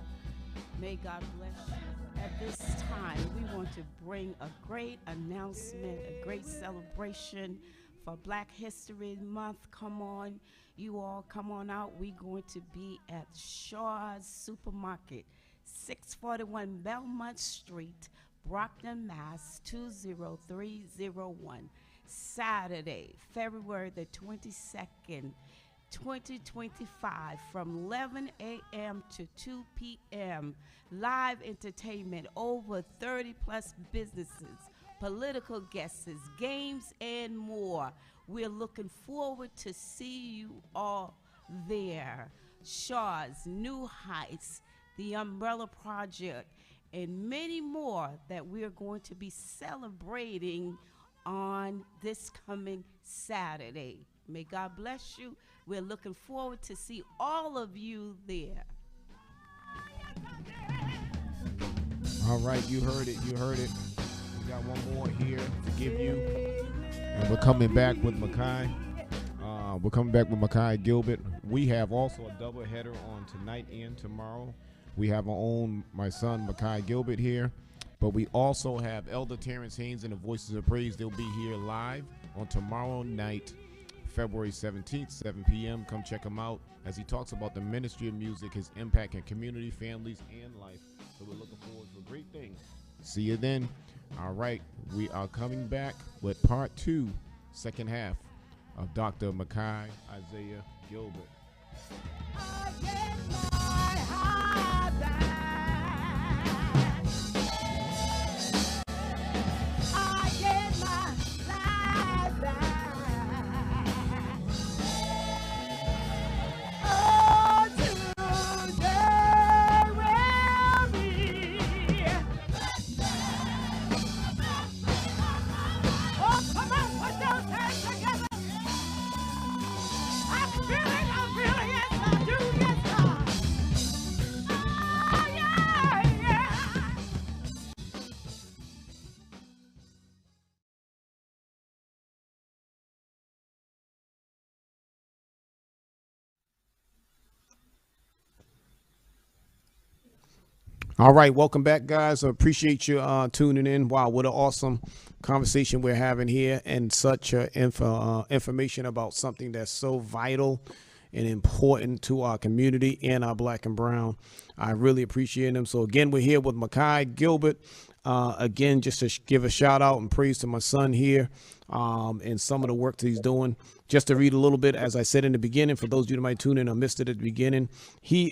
Speaker 3: May God bless you. At this time, we want to bring a great announcement, a great celebration for Black History Month. Come on, you all come on out. We're going to be at Shaw's Supermarket, 641 Belmont Street, Brockton, Mass. 20301. Saturday, February the 22nd, 2025, from 11 a.m. to 2 p.m. Live entertainment, over 30 plus businesses, political guests, games, and more. We're looking forward to see you all there. Shaw's, New Heights, the Umbrella Project, and many more that we're going to be celebrating on this coming Saturday. May God bless you. We're looking forward to see all of you there.
Speaker 1: All right, you heard it. You heard it. We got one more here to give you. And we're coming back with Makai. We're coming back with Makai Gilbert. We have also a double header on tonight and tomorrow. We have our own, my son, Makai Gilbert here. But we also have Elder Terrence Haynes and the Voices of Praise. They'll be here live on tomorrow night, February 17th, 7 p.m. Come check him out as he talks about the ministry of music, his impact in community, families, and life. So we're looking forward to great things. See you then. All right, we are coming back with part 2, second half of Dr. Makai Isaiah Gilbert.
Speaker 3: I get my high back. I get my life back. Oh, today will be
Speaker 1: All right, welcome back, guys. I appreciate you tuning in. Wow, what an awesome conversation we're having here, and such information about something that's so vital and important to our community and our black and brown. I really appreciate them. So again, we're here with Makai Gilbert. Again, just to give a shout out and praise to my son here, and some of the work that he's doing. Just to read a little bit, as I said in the beginning, for those of you that might tune in or missed it at the beginning, he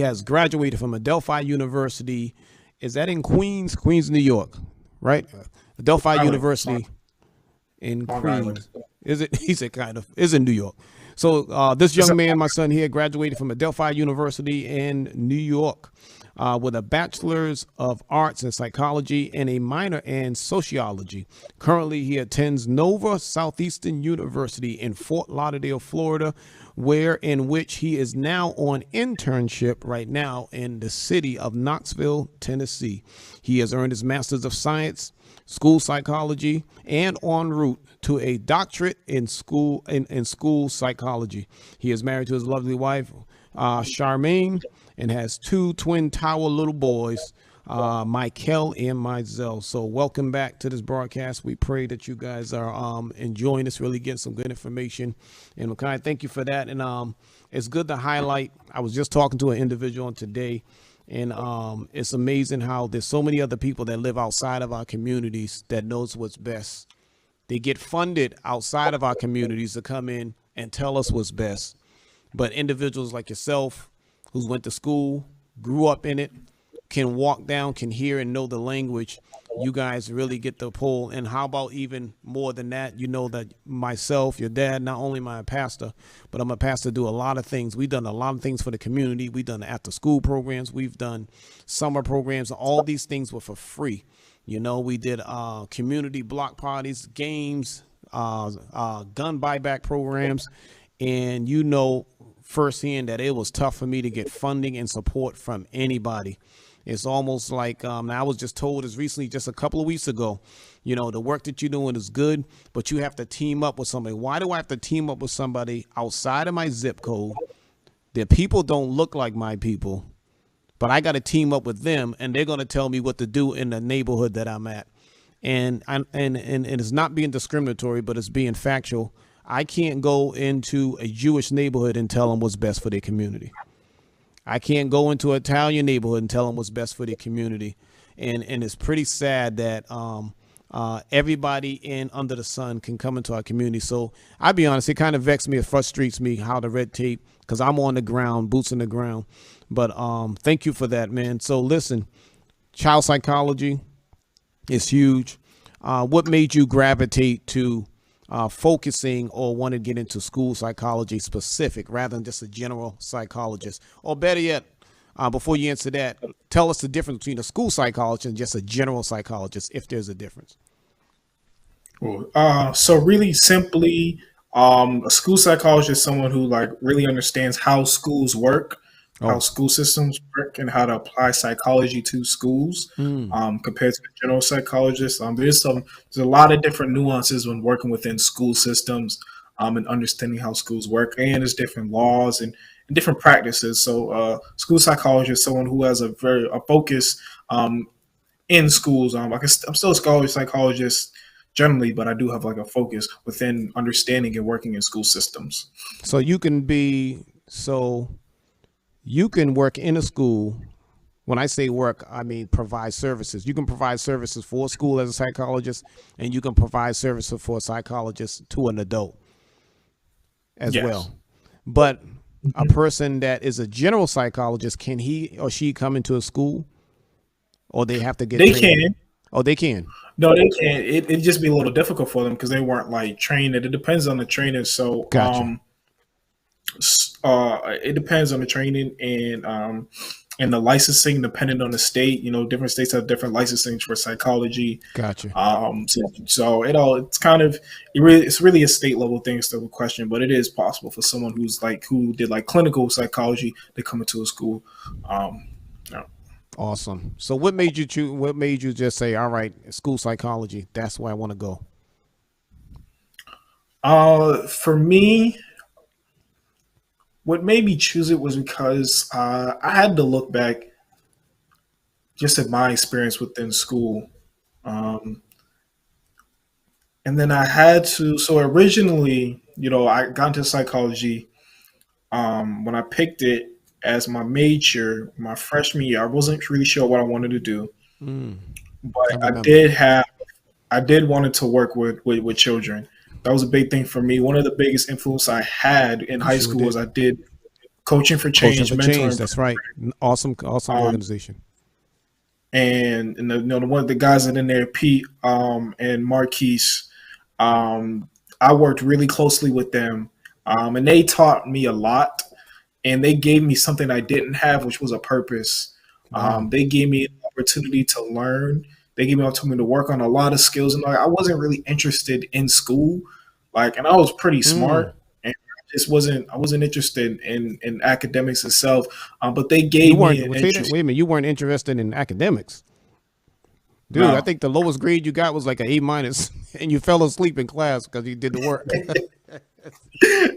Speaker 1: has graduated from Adelphi University. Is that in Queens, New York, right? Adelphi University in
Speaker 2: Long
Speaker 1: Queens.
Speaker 2: Island.
Speaker 1: Is it? He said kind of. Is in New York. So this young man, my son here, graduated from Adelphi University in New York with a bachelor's of arts in psychology and a minor in sociology. Currently, he attends Nova Southeastern University in Fort Lauderdale, Florida, in which he is now on internship right now in the city of Knoxville, Tennessee. He has earned his master's of science, school psychology, and en route to a doctorate in school psychology. He is married to his lovely wife, Charmaine, and has two twin tower little boys, Michael and Mizell. So welcome back to this broadcast. We pray that you guys are enjoying this, really getting some good information. And Makai, thank you for that. And it's good to highlight. I was just talking to an individual today, and it's amazing how there's so many other people that live outside of our communities that knows what's best. They get funded outside of our communities to come in and tell us what's best. But individuals like yourself, who's went to school, grew up in it, can walk down, can hear and know the language, you guys really get the pull. And how about even more than that? You know that myself, your dad, not only am I a pastor, but I'm a pastor, do a lot of things. We've done a lot of things for the community. We've done after school programs. We've done summer programs. All these things were for free. You know, we did community block parties, games, gun buyback programs. And you know firsthand that it was tough for me to get funding and support from anybody. It's almost like I was just told as recently, just a couple of weeks ago, you know, the work that you're doing is good, but you have to team up with somebody. Why do I have to team up with somebody outside of my zip code? Their people don't look like my people, but I got to team up with them, and they're going to tell me what to do in the neighborhood that I'm at. And it's not being discriminatory, but it's being factual. I can't go into a Jewish neighborhood and tell them what's best for their community. I can't go into an Italian neighborhood and tell them what's best for their community. And it's pretty sad that everybody in under the sun can come into our community. So I'll be honest, it kind of vexes me, it frustrates me how the red tape, because I'm on the ground, boots on the ground. But thank you for that, man. So listen, child psychology is huge. What made you gravitate to focusing or want to get into school psychology specific rather than just a general psychologist? Or better yet, before you answer that, tell us the difference between a school psychologist and just a general psychologist, if there's a difference.
Speaker 2: Cool. So really simply, a school psychologist is someone who like really understands how schools work, how
Speaker 1: Oh,
Speaker 2: school systems work, and how to apply psychology to schools. Compared to a general psychologist, there's a lot of different nuances when working within school systems, and understanding how schools work, and there's different laws and different practices. So, school psychologist is someone who has a focus in schools. I'm still a scholarly psychologist generally, but I do have like a focus within understanding and working in school systems.
Speaker 1: so you can work in a school. When I say work, I mean provide services. You can provide services for a school as a psychologist, and you can provide services for a psychologist to an adult as
Speaker 2: Yes.
Speaker 1: well. But a person that is a general psychologist, can he or she come into a school, or they have to get
Speaker 2: They
Speaker 1: trained?
Speaker 2: can.
Speaker 1: Oh, they can.
Speaker 2: No, they can't. It'd just be a little difficult for them because they weren't like trained. It depends on the trainer. So,
Speaker 1: Gotcha.
Speaker 2: it depends on the training and the licensing, depending on the state. You know, different states have different licensing for psychology.
Speaker 1: Gotcha.
Speaker 2: So it's really a state level thing, still a question, but it is possible for someone who did like clinical psychology to come into a school. Um, yeah.
Speaker 1: Awesome. So what made you choose? What made you just say, "All right, school psychology. That's where I want to go."
Speaker 2: For me, what made me choose it was because I had to look back just in my experience within school. Um, and then I had to. So originally, I got into psychology. When I picked it as my major, my freshman year, I wasn't really sure what I wanted to do,
Speaker 1: Mm,
Speaker 2: but
Speaker 1: I
Speaker 2: I
Speaker 1: remember.
Speaker 2: did have I did wanted to work with children. That was a big thing for me. One of the biggest influence I had in
Speaker 1: You
Speaker 2: high
Speaker 1: sure
Speaker 2: school was
Speaker 1: did.
Speaker 2: I did coaching for
Speaker 1: Coaching
Speaker 2: change,
Speaker 1: for Change.
Speaker 2: mentoring,
Speaker 1: That's right. Awesome, awesome
Speaker 2: um,
Speaker 1: organization.
Speaker 2: and the one of the guys that in there, Pete, and Marquise. Um, I worked really closely with them, and they taught me a lot. And they gave me something I didn't have, which was a purpose.
Speaker 1: Wow.
Speaker 2: They gave me an opportunity to learn. They gave me an opportunity to work on a lot of skills, and I wasn't really interested in school, and I was pretty
Speaker 1: Mm.
Speaker 2: smart, and I wasn't interested in academics itself. But they
Speaker 1: You
Speaker 2: gave me
Speaker 1: weren't.
Speaker 2: an
Speaker 1: Well, say that.
Speaker 2: interest.
Speaker 1: Wait a minute. You weren't interested in academics, dude. I
Speaker 2: No,
Speaker 1: think the lowest grade you got was like an A minus, and you fell asleep in class because you did the work.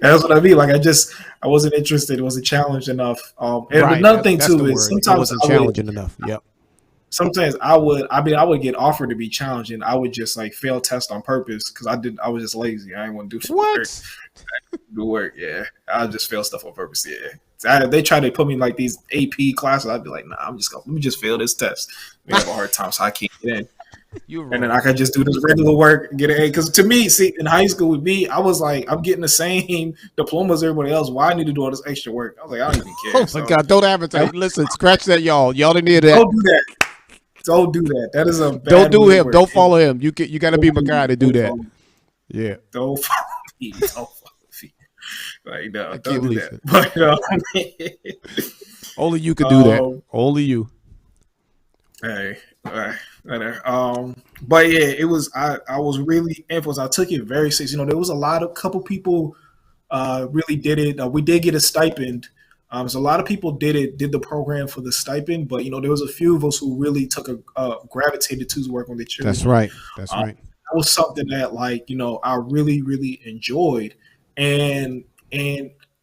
Speaker 2: that's what I mean. I wasn't interested. It wasn't challenged enough. And
Speaker 1: Right.
Speaker 2: another thing
Speaker 1: That's the
Speaker 2: too is
Speaker 1: word. It wasn't challenging enough. Yep.
Speaker 2: sometimes I would I would get offered to be challenged and I would just like fail tests on purpose because I was just lazy. I didn't want to do the work.
Speaker 1: What?
Speaker 2: Do work, yeah. I just fail stuff on purpose, yeah. They try to put me in like these AP classes. I'd be like, nah, I'm just gonna let me just fail this test. We have a hard time, so I can't get in.
Speaker 1: You're
Speaker 2: And then I
Speaker 1: wrong.
Speaker 2: could just do this regular work and get an A. Because to me, see, in high school with me, I was like, I'm getting the same diploma as everybody else. Why I need to do all this extra work? I was like, I don't even care.
Speaker 1: Oh my
Speaker 2: So
Speaker 1: God! Don't advertise. Listen, scratch that, y'all. Y'all didn't hear that.
Speaker 2: don't do that. Don't do that. That is a
Speaker 1: Don't
Speaker 2: bad
Speaker 1: do
Speaker 2: way to
Speaker 1: him.
Speaker 2: work.
Speaker 1: Don't follow him. You got to be
Speaker 2: Don't do
Speaker 1: Makai
Speaker 2: that.
Speaker 1: to do that. Yeah.
Speaker 2: Don't follow me. Don't follow me. Like,
Speaker 1: I
Speaker 2: no, don't
Speaker 1: can't
Speaker 2: do
Speaker 1: believe
Speaker 2: that.
Speaker 1: it.
Speaker 2: But
Speaker 1: Only you could do that.
Speaker 2: um,
Speaker 1: Only you.
Speaker 2: hey, whatever. But yeah, it was. I was really influenced. I took it very serious. There was a lot of couple people really did it. We did get a stipend. So a lot of people did the program for the stipend, but there was a few of us who really took a gravitated to working with the
Speaker 1: That's
Speaker 2: children.
Speaker 1: right. That's
Speaker 2: Um,
Speaker 1: right.
Speaker 2: that was something that I really really enjoyed, and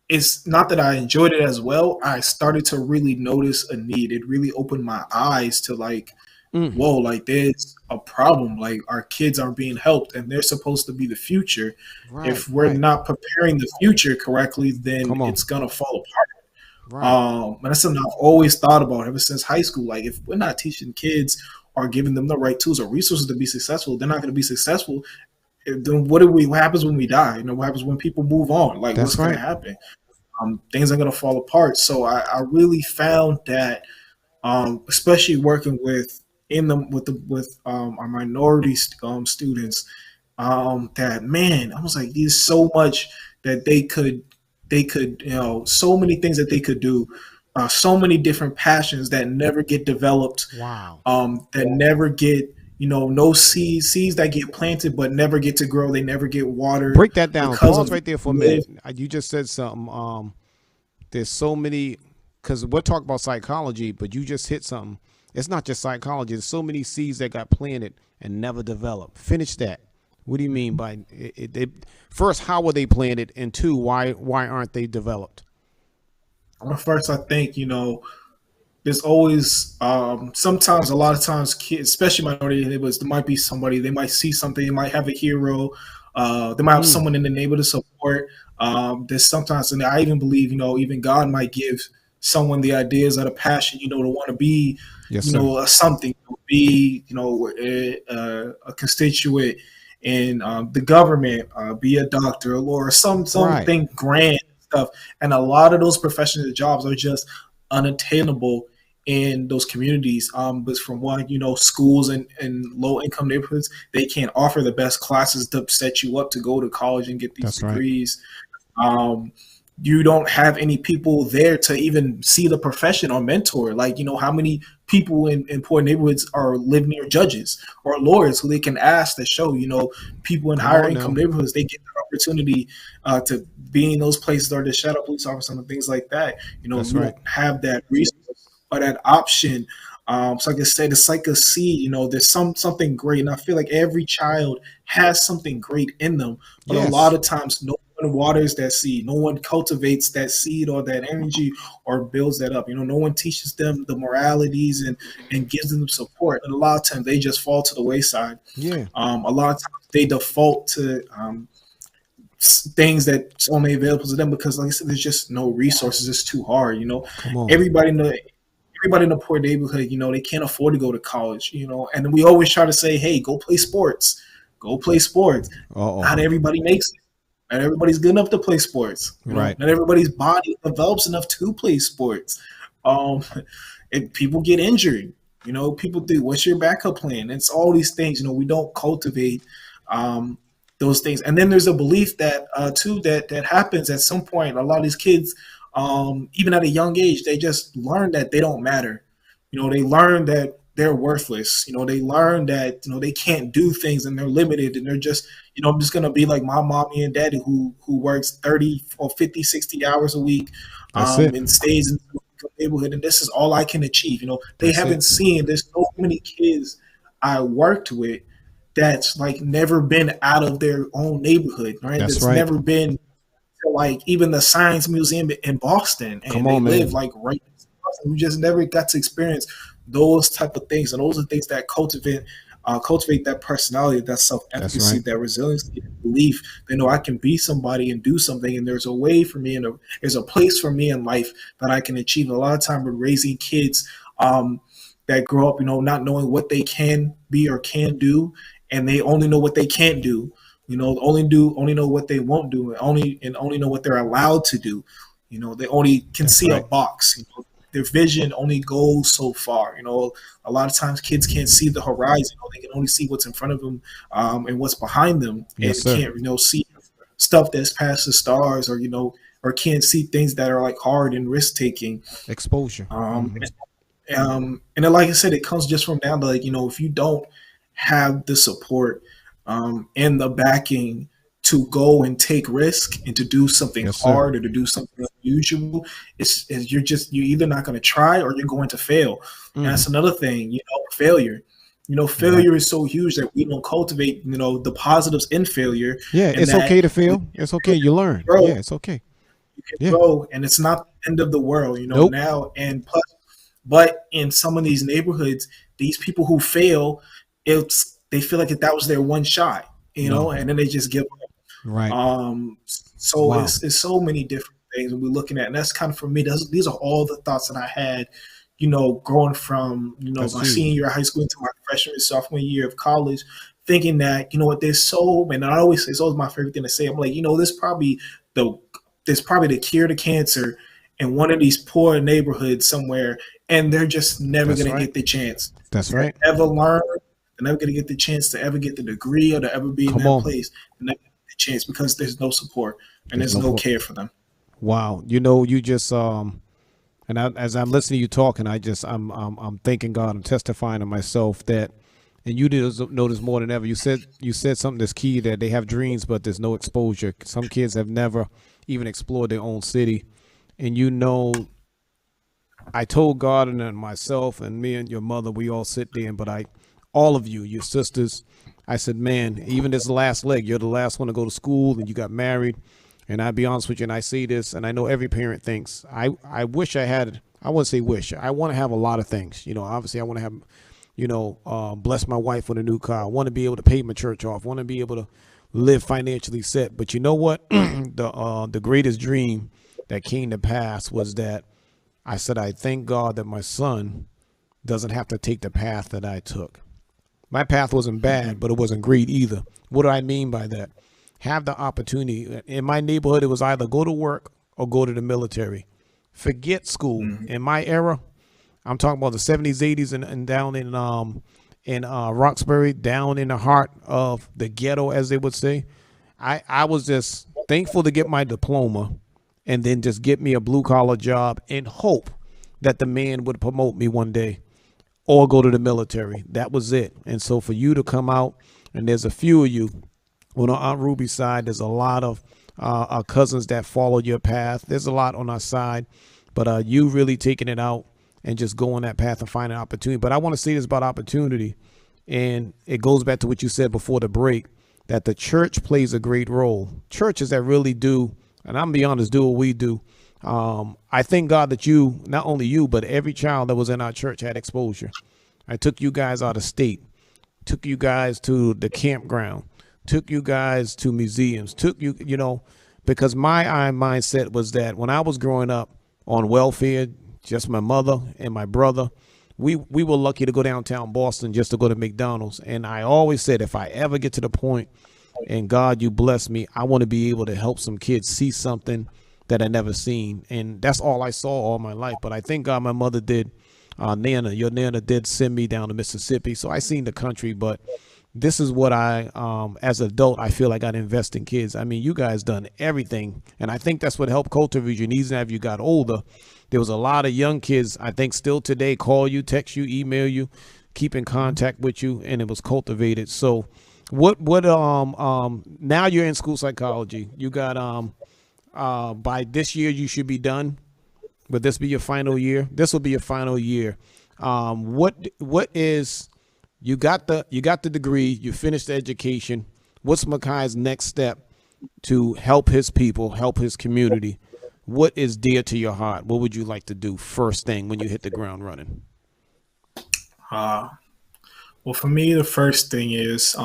Speaker 2: it's not that I enjoyed it as well. I started to really notice a need. It really opened my eyes to
Speaker 1: Mm.
Speaker 2: whoa, there's a problem. Like our kids aren't being helped, and they're supposed to be the future.
Speaker 1: Right.
Speaker 2: If we're
Speaker 1: Right.
Speaker 2: not preparing the future correctly, then
Speaker 1: Come on.
Speaker 2: it's gonna fall apart.
Speaker 1: Right.
Speaker 2: And that's something I've always thought about ever since high school. Like if we're not teaching kids or giving them the right tools or resources to be successful, they're not going to be successful. Then what happens when we die? What happens when people move on? Like what's
Speaker 1: That's
Speaker 2: going to
Speaker 1: right.
Speaker 2: happen? Things are going to fall apart. So I really found that, especially working with our minority students, that man, I was like, there's so much that they could so many things that they could do, so many different passions that never get developed,
Speaker 1: Wow.
Speaker 2: that never get no seeds that get planted but never get to grow. They never get watered
Speaker 1: Break that down.
Speaker 2: because
Speaker 1: Pause
Speaker 2: of
Speaker 1: right there for a
Speaker 2: live.
Speaker 1: minute. You just said something. There's so many, because we're talking about psychology, but you just hit something. It's not just psychology. There's so many seeds that got planted and never developed. Finish that. What do you mean by first? How were they planted? And two, why aren't they developed?
Speaker 2: First, I think there's always sometimes a lot of times kids, especially minority neighborhoods, there might be somebody, they might see something, they might have a hero, they might have
Speaker 1: Mm.
Speaker 2: someone in the neighborhood to support. There's sometimes, and I even believe even God might give someone the ideas or the passion to want to be
Speaker 1: Yes, sir.
Speaker 2: something, be a constituent in the government, be a doctor, a lawyer,
Speaker 1: Right.
Speaker 2: something grand stuff. And a lot of those professional jobs are just unattainable in those communities. But from one, schools and low income neighborhoods, they can't offer the best classes to set you up to go to college and get these
Speaker 1: That's right.
Speaker 2: degrees. Um, you don't have any people there to even see the profession or mentor. How many people in poor neighborhoods are live near judges or lawyers who they can ask to show, people in
Speaker 1: Come
Speaker 2: higher
Speaker 1: on
Speaker 2: income
Speaker 1: now.
Speaker 2: neighborhoods, they get the opportunity to be in those places or to shadow police officers and things like that.
Speaker 1: That's
Speaker 2: You
Speaker 1: right.
Speaker 2: don't have that resource or that option. So like I said, it's like a seed. There's something great, and I feel like every child has something great in them, but a lot
Speaker 1: Yes.
Speaker 2: of times no one waters that seed. No one cultivates that seed or that energy or builds that up. No one teaches them the moralities and gives them support. And a lot of times they just fall to the wayside.
Speaker 1: Yeah.
Speaker 2: A lot of times they default to things that's only available to them because, like I said, there's just no resources. It's too hard.
Speaker 1: Come on.
Speaker 2: Everybody in the poor neighborhood, they can't afford to go to college. And we always try to say, hey, go play sports. Go play sports.
Speaker 1: Uh-oh.
Speaker 2: Not everybody makes it. Not everybody's good enough to play sports.
Speaker 1: Right.
Speaker 2: Not everybody's body develops enough to play sports. And people get injured. People do. What's your backup plan? It's all these things. We don't cultivate those things. And then there's a belief that too that happens at some point. A lot of these kids, even at a young age, they just learn that they don't matter. They learn that they're worthless. They learn that they can't do things and they're limited and they're just I'm just gonna be like my mommy and daddy who works 30 or 50, 60 hours a week and stays in the neighborhood, and this is all I can achieve. They haven't seen there's so many kids I worked with that's like never been out of their own neighborhood, right? That's never been to like even the Science Museum in Boston, and they live like right in Boston. We just never got to experience those type of things, and those are things that cultivate that personality, that self-efficacy, that resilience, that belief. I can be somebody and do something, and there's a way for me, and there's a place for me in life that I can achieve. And a lot of time we're raising kids that grow up, not knowing what they can be or can do, and they only know what they can't do. Only know what they won't do, and only know what they're allowed to do. They only can see a box. Their vision only goes so far. A lot of times kids can't see the horizon. They can only see what's in front of them and what's behind them, and can't see stuff that's past the stars, or can't see things that are like hard and risk taking.
Speaker 1: Exposure.
Speaker 2: And then, like I said, it comes just from down to like if you don't have the support and the backing to go and take risk and to do something hard or to do something unusual, you're either not going to try or you're going to fail. And that's another thing, failure. Failure is so huge that we don't cultivate, the positives in failure.
Speaker 1: Yeah, it's okay to fail. It's okay. You learn. Yeah, it's okay.
Speaker 2: You can grow, and it's not the end of the world, now. And plus, but in some of these neighborhoods, these people who fail, they feel like that was their one shot, and then they just give up.
Speaker 1: Right.
Speaker 2: So it's so many different things we're looking at, and that's kind of for me. These are all the thoughts that I had, growing from my senior year of high school into my freshman and sophomore year of college, thinking that there's so, and I always say it's always my favorite thing to say. I'm like, there's probably the cure to cancer in one of these poor neighborhoods somewhere, and they're just never going to get the chance.
Speaker 1: That's right.
Speaker 2: Ever learn. They're never going to get the chance to ever get the degree or to ever be in that place. And chance because there's no support and there's no care for them.
Speaker 1: Wow. You just as I'm listening to you talking, I'm thanking God, I'm testifying to myself that, and you know this more than ever. You said something that's key, that they have dreams but there's no exposure. Some kids have never even explored their own city, and I told God and myself and me and your mother, we all sit there, but all of you, your sisters, I said, man, even this last leg, you're the last one to go to school and you got married. And I'll be honest with you, and I say this, and I know every parent thinks, I wish I had, I wouldn't say wish, I want to have a lot of things. Obviously I want to have, bless my wife with a new car. I want to be able to pay my church off. I want to be able to live financially set. But you know what? The greatest dream that came to pass was that I said, I thank God that my son doesn't have to take the path that I took. My path wasn't bad, but it wasn't great either. What do I mean by that? Have the opportunity. In my neighborhood, it was either go to work or go to the military. Forget school. In my era, I'm talking about the 70s, 80s, and down in Roxbury, down in the heart of the ghetto, as they would say. I was just thankful to get my diploma and then just get me a blue-collar job and hope that the man would promote me one day. Or go to the military. That was it. And so for you to come out, and there's a few of you on our Aunt Ruby's side, there's a lot of our cousins that followed your path. There's a lot on our side, but you really taking it out and just going that path and finding opportunity. But I want to say this about opportunity, and it goes back to what you said before the break, that the church plays a great role. Churches that really do, and I'm gonna be honest, do what we do. I thank God that you, not only you, but every child that was in our church had exposure. I took you guys out of state, took you guys to the campground, took you guys to museums, took you, because my mindset was that when I was growing up on welfare, just my mother and my brother, we were lucky to go downtown Boston just to go to McDonald's. And I always said, if I ever get to the point and God, you bless me, I want to be able to help some kids see something that I never seen. And that's all I saw all my life. But I thank God my mother did. Nana, your Nana did send me down to Mississippi. So I seen the country, but this is what as an adult, I feel like I invest in kids. I mean, you guys done everything. And I think that's what helped cultivate your needs. And as you got older, there was a lot of young kids, I think still today, call you, text you, email you, keep in contact with you, and it was cultivated. So now you're in school psychology. You got, by this year, you should be done. Would this be your final year? This will be your final year. What is, you got the degree, you finished the education. What's Makai's next step to help his people, help his community? What is dear to your heart? What would you like to do first thing when you hit the ground running?
Speaker 2: Well, for me, the first thing is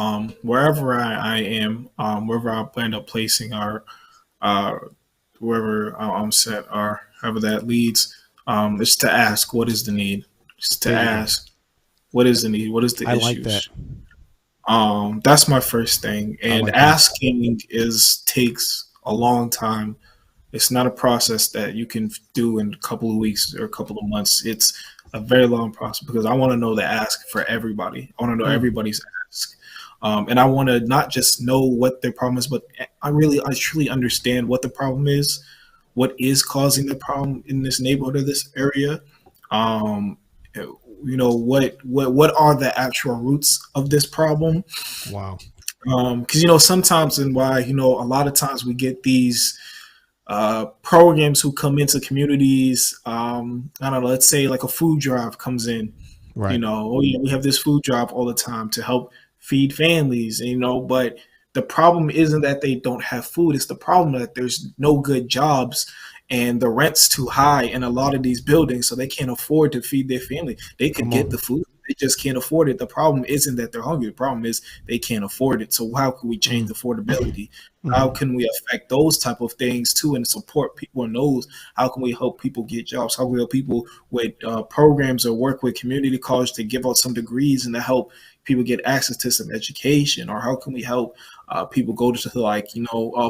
Speaker 2: wherever I am, wherever I end up placing our wherever I'm set or however that leads, is to ask what is the need. Just to ask what is the need, what is the
Speaker 1: I
Speaker 2: issues.
Speaker 1: like that.
Speaker 2: That's my first thing, and
Speaker 1: like
Speaker 2: asking takes a long time. It's not a process that you can do in a couple of weeks or a couple of months. It's a very long process because I want to know the ask for everybody. I want to know everybody's ask. And I want to not just know what their problem is, but I truly understand what the problem is, what is causing the problem in this neighborhood or this area. What are the actual roots of this problem?
Speaker 1: Wow.
Speaker 2: Because sometimes and why a lot of times we get these programs who come into communities. I don't know. Let's say like a food drive comes in.
Speaker 1: Right.
Speaker 2: We have this food drive all the time to help feed families. But the problem isn't that they don't have food. It's the problem that there's no good jobs and the rent's too high in a lot of these buildings, so they can't afford to feed their family. They could get the food. They just can't afford it. The problem isn't that they're hungry. The problem is they can't afford it. So how can we change affordability? How can we affect those type of things too and support people in those? How can we help people get jobs? How can we help people with programs or work with community college to give out some degrees and to help people get access to some education? Or how can we help people go to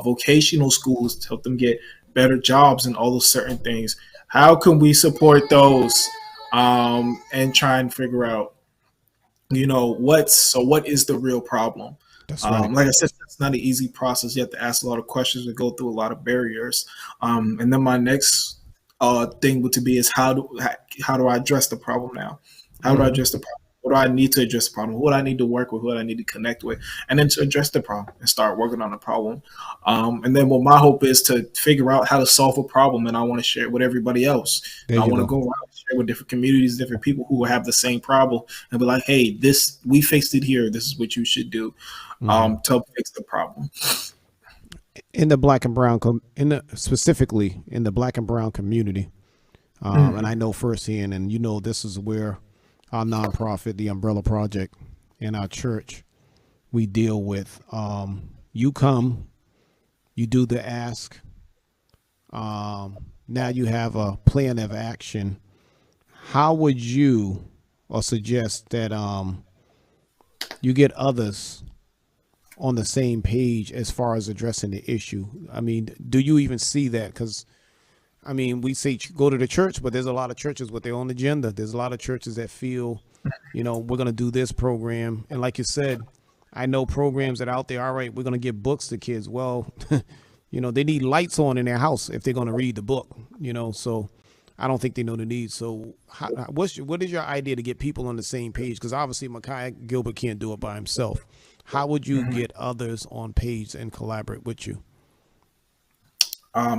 Speaker 2: vocational schools to help them get better jobs and all those certain things? How can we support those and try and figure out, what is the real problem?
Speaker 1: That's right.
Speaker 2: Like I said, it's not an easy process. You have to ask a lot of questions and go through a lot of barriers. And then my next thing would to be is how do I address the problem now? How do I address the problem? What do I need to address the problem? Who do I need to work with? Who do I need to connect with? And then to address the problem and start working on the problem. And then what my hope is to figure out how to solve a problem. And I want to share it with everybody else. I want to go around and share with different communities, different people who have the same problem and be like, hey, we fixed it here. This is what you should do to help fix the problem.
Speaker 1: In the black and brown, specifically in the black and brown community, and I know firsthand, and this is where our nonprofit, the Umbrella Project, and our church, we deal with. You come, you do the ask. Now you have a plan of action. How would you suggest that you get others on the same page as far as addressing the issue? I mean, do you even see that? Because we say go to the church, but there's a lot of churches with their own agenda. There's a lot of churches that feel, we're going to do this program. And like you said, I know programs that are out there. All right, we're going to give books to kids. Well, they need lights on in their house if they're going to read the book, so I don't think they know the need. So what is your idea to get people on the same page? Because obviously Makai Gilbert can't do it by himself. How would you get others on page and collaborate with you?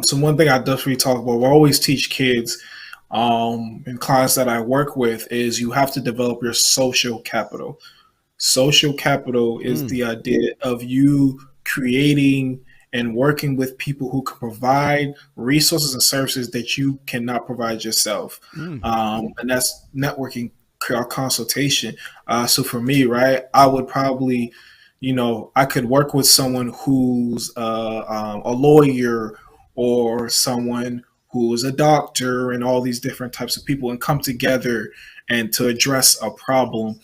Speaker 2: So one thing I definitely talk about, we always teach kids and clients that I work with is you have to develop your social capital. Social capital is
Speaker 1: Mm,
Speaker 2: the idea of you creating and working with people who can provide resources and services that you cannot provide yourself.
Speaker 1: mm.
Speaker 2: And that's networking or consultation. So for me, right, I would probably, I could work with someone who's a lawyer or someone who's a doctor and all these different types of people and come together and to address a problem.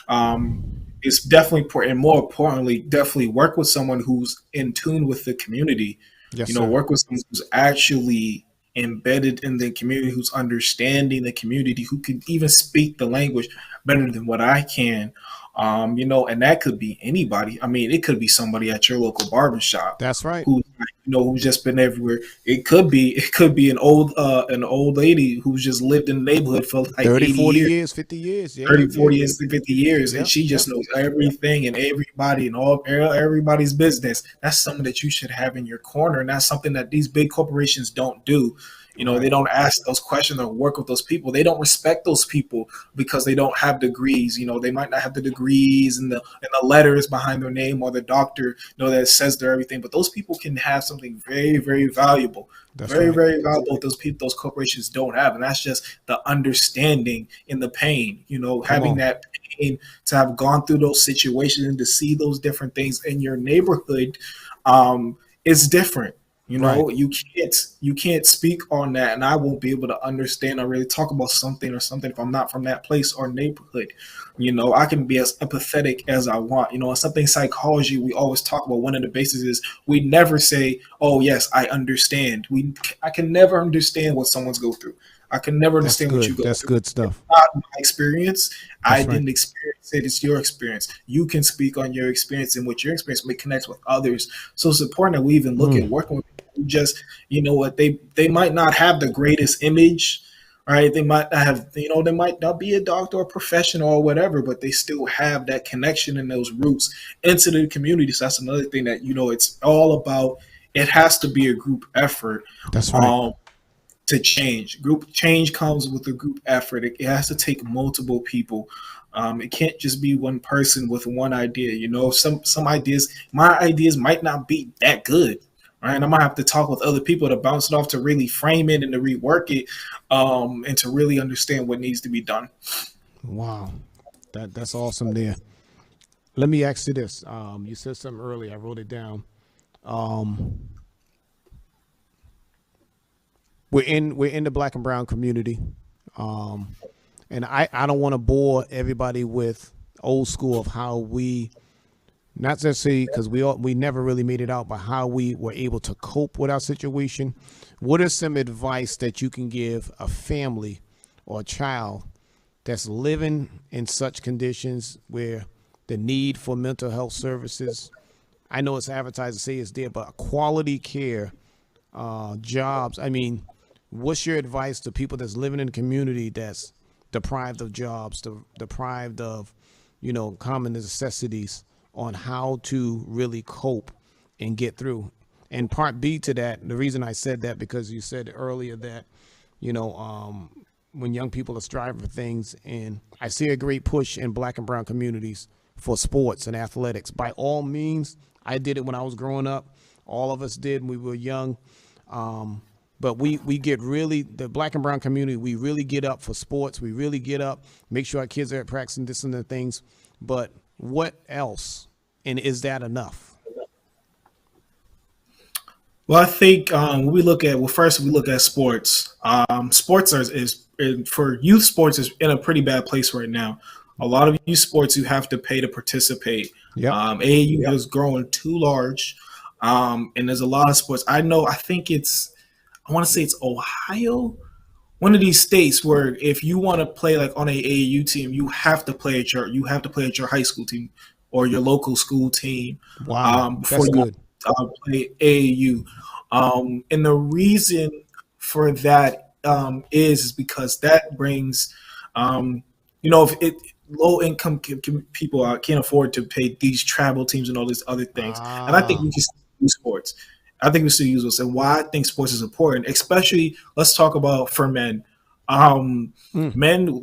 Speaker 2: Um, it's definitely important, and more importantly, definitely work with someone who's in tune with the community.
Speaker 1: Yes, sir.
Speaker 2: Work with someone who's actually embedded in the community, who's understanding the community, who can even speak the language better than what I can. And that could be anybody. I mean, it could be somebody at your local barbershop
Speaker 1: That's right.
Speaker 2: who's just been everywhere. It could be an old lady who's just lived in the neighborhood for like
Speaker 1: 30,
Speaker 2: 80
Speaker 1: 40
Speaker 2: years.
Speaker 1: years, 50 years. Yeah,
Speaker 2: 30,
Speaker 1: yeah.
Speaker 2: 40 years, 50 years, and
Speaker 1: Yep,
Speaker 2: she
Speaker 1: yep.
Speaker 2: just knows everything and everybody and everybody's business. That's something that you should have in your corner, and that's something that these big corporations don't do. They
Speaker 1: Right.
Speaker 2: don't ask those questions or work with those people. They don't respect those people because they don't have degrees. They might not have the degrees and the letters behind their name or the doctor, that says they're everything. But those people can have something very, very valuable,
Speaker 1: That's
Speaker 2: very,
Speaker 1: right.
Speaker 2: very valuable. Those people, those corporations don't have, and that's just the understanding in the pain.
Speaker 1: Come
Speaker 2: Having
Speaker 1: on.
Speaker 2: that pain to have gone through those situations and to see those different things in your neighborhood, is different.
Speaker 1: Right.
Speaker 2: You can't speak on that, and I won't be able to understand or really talk about something if I'm not from that place or neighborhood. I can be as empathetic as I want. Something psychology we always talk about. One of the bases is we never say, "Oh yes, I understand." I can never understand what someone's go through. I can never
Speaker 1: That's
Speaker 2: understand what you
Speaker 1: good.
Speaker 2: go
Speaker 1: That's
Speaker 2: through.
Speaker 1: good
Speaker 2: It's
Speaker 1: stuff.
Speaker 2: not my experience. I
Speaker 1: That's right.
Speaker 2: didn't experience it. It's your experience. You can speak on your experience, and what your experience may connect with others. So it's important that we even look at
Speaker 1: Mm,
Speaker 2: working with people who just, what they might not have the greatest image, right? They might not have, they might not be a doctor or professional or whatever, but they still have that connection and those roots into the community. So that's another thing that, it's all about. It has to be a group effort.
Speaker 1: that's right.
Speaker 2: Um, to change. Group change comes with a group effort. It has to take multiple people. It can't just be one person with one idea. Some ideas, my ideas might not be that good. Right, and I'm gonna have to talk with other people to bounce it off to really frame it and to rework it, and to really understand what needs to be done.
Speaker 1: Wow. That's awesome there. Let me ask you this. You said something earlier. I wrote it down. Um, we're in the black and brown community. Um, and I don't want to bore everybody with old school of how we not necessarily because we never really made it out, but how we were able to cope with our situation. What are some advice that you can give a family or a child that's living in such conditions where the need for mental health services? I know it's advertised to say it's there, but quality care, jobs. I mean, what's your advice to people that's living in a community that's deprived of jobs, deprived of, common necessities on how to really cope and get through? And part B to that, the reason I said that because you said earlier that, you know, um, when young people are striving for things, and I see a great push in black and brown communities for sports and athletics. By all means, I did it when I was growing up. All of us did when we were young. Um, but we get really, the black and brown community, we really get up for sports. We really get up, make sure our kids are at practice and this and the things. But what else? And is that enough?
Speaker 2: Well, I think when we look at first we look at sports. Sports for youth sports is in a pretty bad place right now. A lot of youth sports you have to pay to participate.
Speaker 1: Yep.
Speaker 2: AAU is growing too large, and there's a lot of sports. I think I want to say it's Ohio, one of these states where if you want to play like on a AAU team, you have to play at your high school team or your local school team,
Speaker 1: Wow.
Speaker 2: before
Speaker 1: That's
Speaker 2: you
Speaker 1: good.
Speaker 2: play AAU. And the reason for that, is because that brings, if it low income people can't afford to pay these travel teams and all these other things, and I think
Speaker 1: Ah,
Speaker 2: we can still use sports. I think we still use this, and why I think sports is important, especially let's talk about for men.
Speaker 1: Mm.
Speaker 2: Men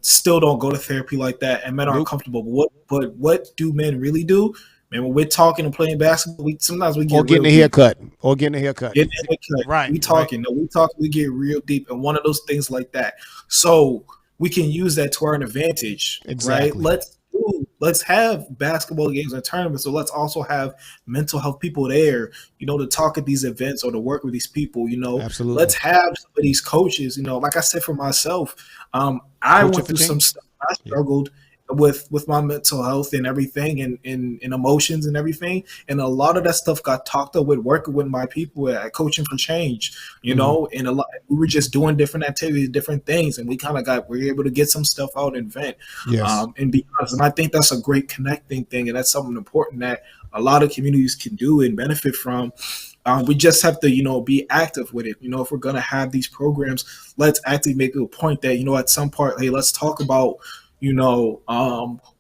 Speaker 2: still don't go to therapy like that, and men aren't
Speaker 1: Nope.
Speaker 2: comfortable. But what do men really do? Man, when we're talking and playing basketball, sometimes we
Speaker 1: Or
Speaker 2: get
Speaker 1: getting
Speaker 2: real
Speaker 1: a
Speaker 2: deep.
Speaker 1: haircut. Or getting a haircut.
Speaker 2: Getting in the cut.
Speaker 1: Right.
Speaker 2: We
Speaker 1: Right.
Speaker 2: talking. No, we talk. We get real deep, and one of those things like that. So we can use that to our advantage, right?
Speaker 1: Exactly.
Speaker 2: Let's have basketball games and tournaments. So let's also have mental health people there, to talk at these events or to work with these people. Let's
Speaker 1: Absolutely.
Speaker 2: have some of these coaches. Like I said for myself, I
Speaker 1: Coaching
Speaker 2: went
Speaker 1: for
Speaker 2: through some
Speaker 1: change.
Speaker 2: stuff. I
Speaker 1: Yeah.
Speaker 2: struggled with my mental health and everything, and emotions and everything, and a lot of that stuff got talked up with working with my people at Coaching for Change,
Speaker 1: Hmm.
Speaker 2: and a lot we were just doing different activities, different things, and we were able to get some stuff out and vent,
Speaker 1: Yes.
Speaker 2: and be honest. And I think that's a great connecting thing, and that's something important that a lot of communities can do and benefit from. We just have to, be active with it. If we're gonna have these programs, let's actually make it a point that, at some part, hey, let's talk about,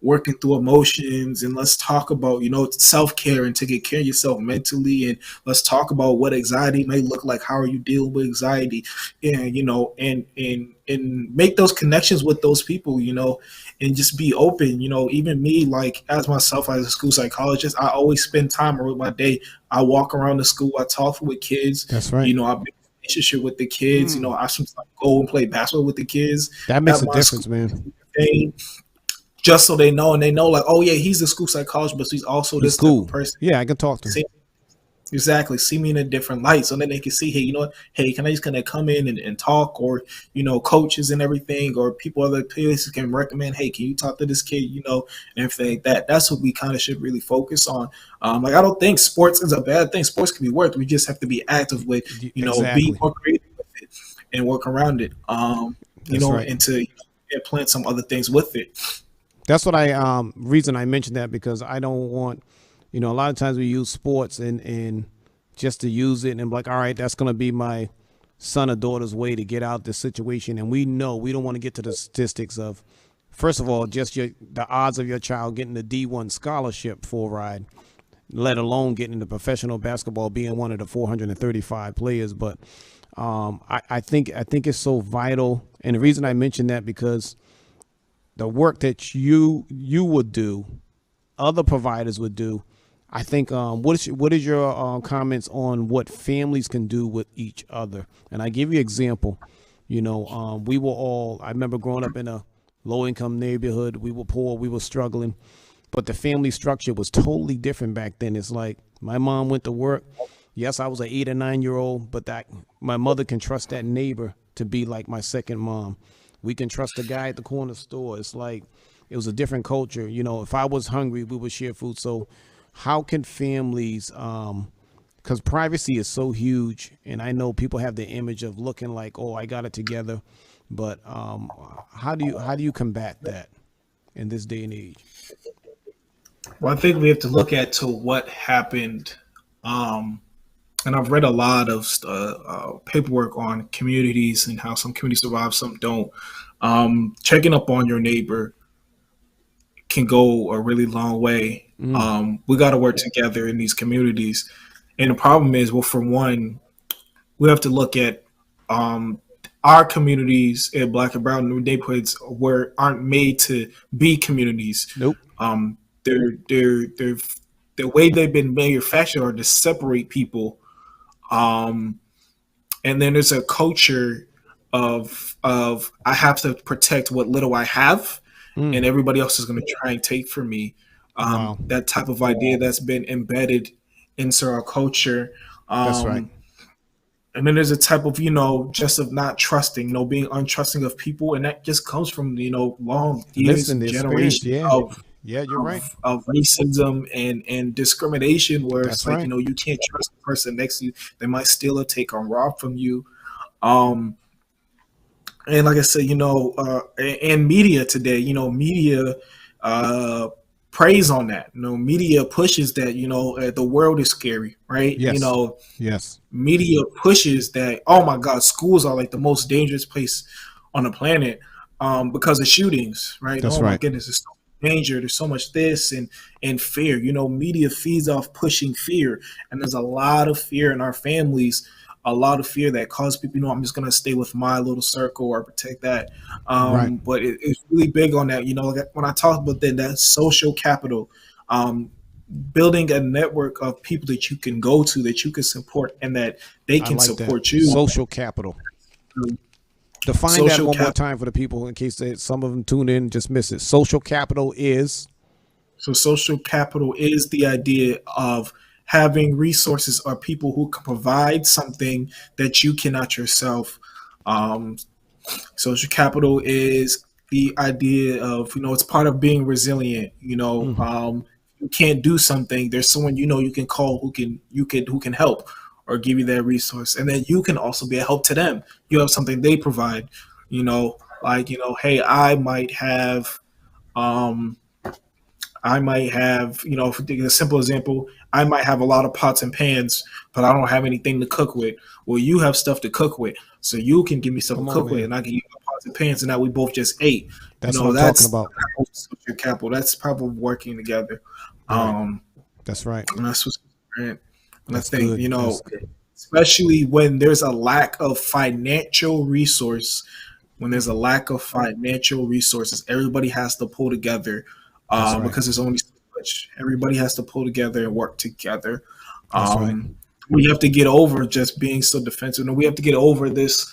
Speaker 2: working through emotions, and let's talk about, self care and taking care of yourself mentally, and let's talk about what anxiety may look like. How are you dealing with anxiety, and make those connections with those people, and just be open. Even me, like as myself as a school psychologist, I always spend time with my day. I walk around the school, I talk with kids,
Speaker 1: That's right.
Speaker 2: I build a relationship with the kids.
Speaker 1: Mm.
Speaker 2: I sometimes go and play basketball with the kids
Speaker 1: That makes
Speaker 2: at
Speaker 1: a
Speaker 2: my school
Speaker 1: difference, man.
Speaker 2: thing, just so they know, and they know, like, oh yeah, he's the school psychologist, but he's also
Speaker 1: He's
Speaker 2: this type of
Speaker 1: cool.
Speaker 2: person.
Speaker 1: Yeah, I can talk to him.
Speaker 2: See, exactly, see me in a different light, so then they can see, hey, hey, can I just kind of come in and talk, or coaches and everything, or people other places can recommend, hey, can you talk to this kid, and everything like that. That's what we kind of should really focus on. Like, I don't think sports is a bad thing. Sports can be worked. We just have to be active with, be
Speaker 1: Exactly.
Speaker 2: more creative with it and work around it.
Speaker 1: That's right.
Speaker 2: And to implement some other things with it.
Speaker 1: That's what I reason I mentioned that because I don't want, a lot of times we use sports and just to use it and be like, all right, that's gonna be my son or daughter's way to get out this situation, and we know we don't want to get to the statistics of, first of all, just the odds of your child getting the D1 scholarship full ride, let alone getting into professional basketball, being one of the 435 players. But I think it's so vital, and the reason I mention that because the work that you would do, other providers would do. I think what is your comments on what families can do with each other? And I give you example. We were all. I remember growing up in a low income neighborhood. We were poor. We were struggling, but the family structure was totally different back then. It's like my mom went to work. Yes, I was an 8 or 9 year old, but that my mother can trust that neighbor to be like my second mom. We can trust the guy at the corner store. It's like it was a different culture. If I was hungry, we would share food. So how can families because privacy is so huge, and I know people have the image of looking like, oh, I got it together, but how do you combat that in this day and age?
Speaker 2: Well, I think we have to look at to what happened. Um, and I've read a lot of paperwork on communities and how some communities survive, some don't. Checking up on your neighbor can go a really long way.
Speaker 1: Mm.
Speaker 2: We got to work together in these communities. And the problem is, well, for one, we have to look at um, our communities in Black and Brown neighborhoods where aren't made to be communities.
Speaker 1: Nope.
Speaker 2: Um, they're the way they've been manufactured are to separate people. Um, and then there's a culture of I have to protect what little I have,
Speaker 1: Mm.
Speaker 2: and everybody else is going to try and take from me.
Speaker 1: Wow.
Speaker 2: That type of idea that's been embedded into our culture.
Speaker 1: That's right.
Speaker 2: Um, and then there's a type of just of not trusting, being untrusting of people, and that just comes from long years
Speaker 1: Listen,
Speaker 2: and
Speaker 1: the experience.
Speaker 2: generations
Speaker 1: Yeah. Yeah, you're right.
Speaker 2: of racism and discrimination, where it's
Speaker 1: That's
Speaker 2: like
Speaker 1: right.
Speaker 2: you can't trust the person next to you. They might steal or take or rob from you. Um, and like I said, and media today, media uh, preys on that. Media pushes that. The world is scary, right?
Speaker 1: Yes. Yes.
Speaker 2: Media pushes that. Oh my God, schools are like the most dangerous place on the planet because of shootings, right?
Speaker 1: That's
Speaker 2: Oh my
Speaker 1: right.
Speaker 2: goodness, it's so danger, there's so much this and fear. You know, media feeds off pushing fear, and there's a lot of fear in our families, a lot of fear that causes people, I'm just gonna stay with my little circle or protect that.
Speaker 1: Right.
Speaker 2: But it's really big on that. You know, like when I talk about that social capital, um, building a network of people that you can go to, that you can support, and that they
Speaker 1: I
Speaker 2: can
Speaker 1: like that.
Speaker 2: support you.
Speaker 1: Social capital. Define that
Speaker 2: Social
Speaker 1: one more
Speaker 2: capital.
Speaker 1: time for the people in case some of them tune in and just miss it. Social capital is.
Speaker 2: So social capital is the idea of having resources or people who can provide something that you cannot yourself. Um, Social capital is the idea of, it's part of being resilient.
Speaker 1: Mhm.
Speaker 2: You can't do something. There's someone you can call who can help or give you that resource, and then you can also be a help to them. You have something they provide. Like hey, um, I might have, for a simple example, I might have a lot of pots and pans, but I don't have anything to cook with. Well, you have stuff to cook with, so you can give me stuff to
Speaker 1: Come on,
Speaker 2: cook with,
Speaker 1: man.
Speaker 2: and I can give you pots and pans, and now we both just ate.
Speaker 1: That's what I'm talking
Speaker 2: That's
Speaker 1: about.
Speaker 2: social capital. That's probably working together.
Speaker 1: Right.
Speaker 2: Um,
Speaker 1: That's right.
Speaker 2: and that's what's great. And I
Speaker 1: That's
Speaker 2: think,
Speaker 1: good. That's
Speaker 2: especially when there's a lack of financial resource, when there's a lack of financial resources, everybody has to pull together,
Speaker 1: right.
Speaker 2: because there's only so much. Everybody has to pull together and work together.
Speaker 1: That's right.
Speaker 2: We have to get over just being so defensive. And we have to get over this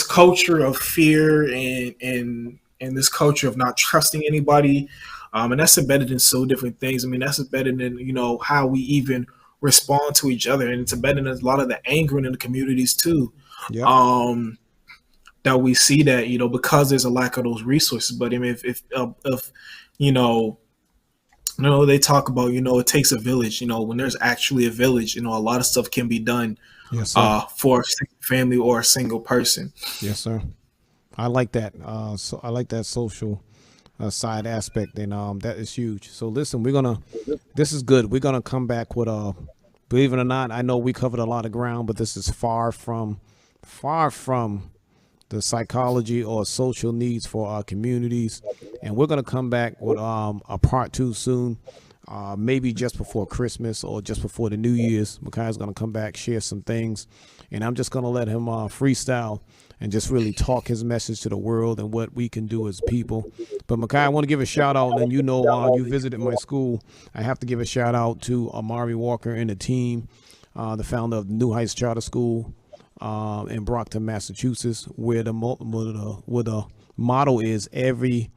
Speaker 2: culture of fear and this culture of not trusting anybody. And that's embedded in so different things. I mean, that's embedded in how we even respond to each other, and it's embedded in a lot of the anger in the communities too.
Speaker 1: Yep.
Speaker 2: Um, that we see that because there's a lack of those resources. But I mean, if you know they talk about it takes a village. When there's actually a village, a lot of stuff can be done
Speaker 1: Yes, sir.
Speaker 2: for a single family or a single person.
Speaker 1: Yes, sir. I like that. So I like that social side aspect, and that is huge. So listen, we're gonna. This is good. We're gonna come back with believe it or not, I know we covered a lot of ground, but this is far from the psychology or social needs for our communities. And we're going to come back with a part two soon, maybe just before Christmas or just before the New Year's. Makai's going to come back, share some things, and I'm just going to let him freestyle and just really talk his message to the world and what we can do as people. But Makai, I want to give a shout out, and you visited my school. I have to give a shout out to Amari Walker and the team, the founder of the New Heights Charter School in Brockton, Massachusetts, where the motto is every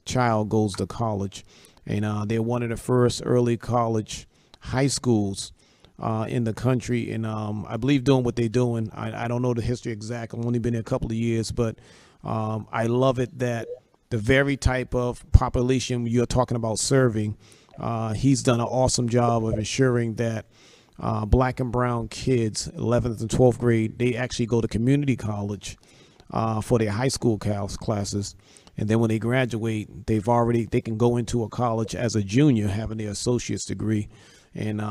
Speaker 1: child goes to college, and they're one of the first early college high schools in the country, and I believe doing what they're doing. I don't know the history exact. I've only been here a couple of years, but I love it that the very type of population you're talking about serving, he's done an awesome job of ensuring that black and brown kids, 11th and 12th grade, they actually go to community college for their high school classes. And then when they graduate, they can go into a college as a junior, having their associate's degree, and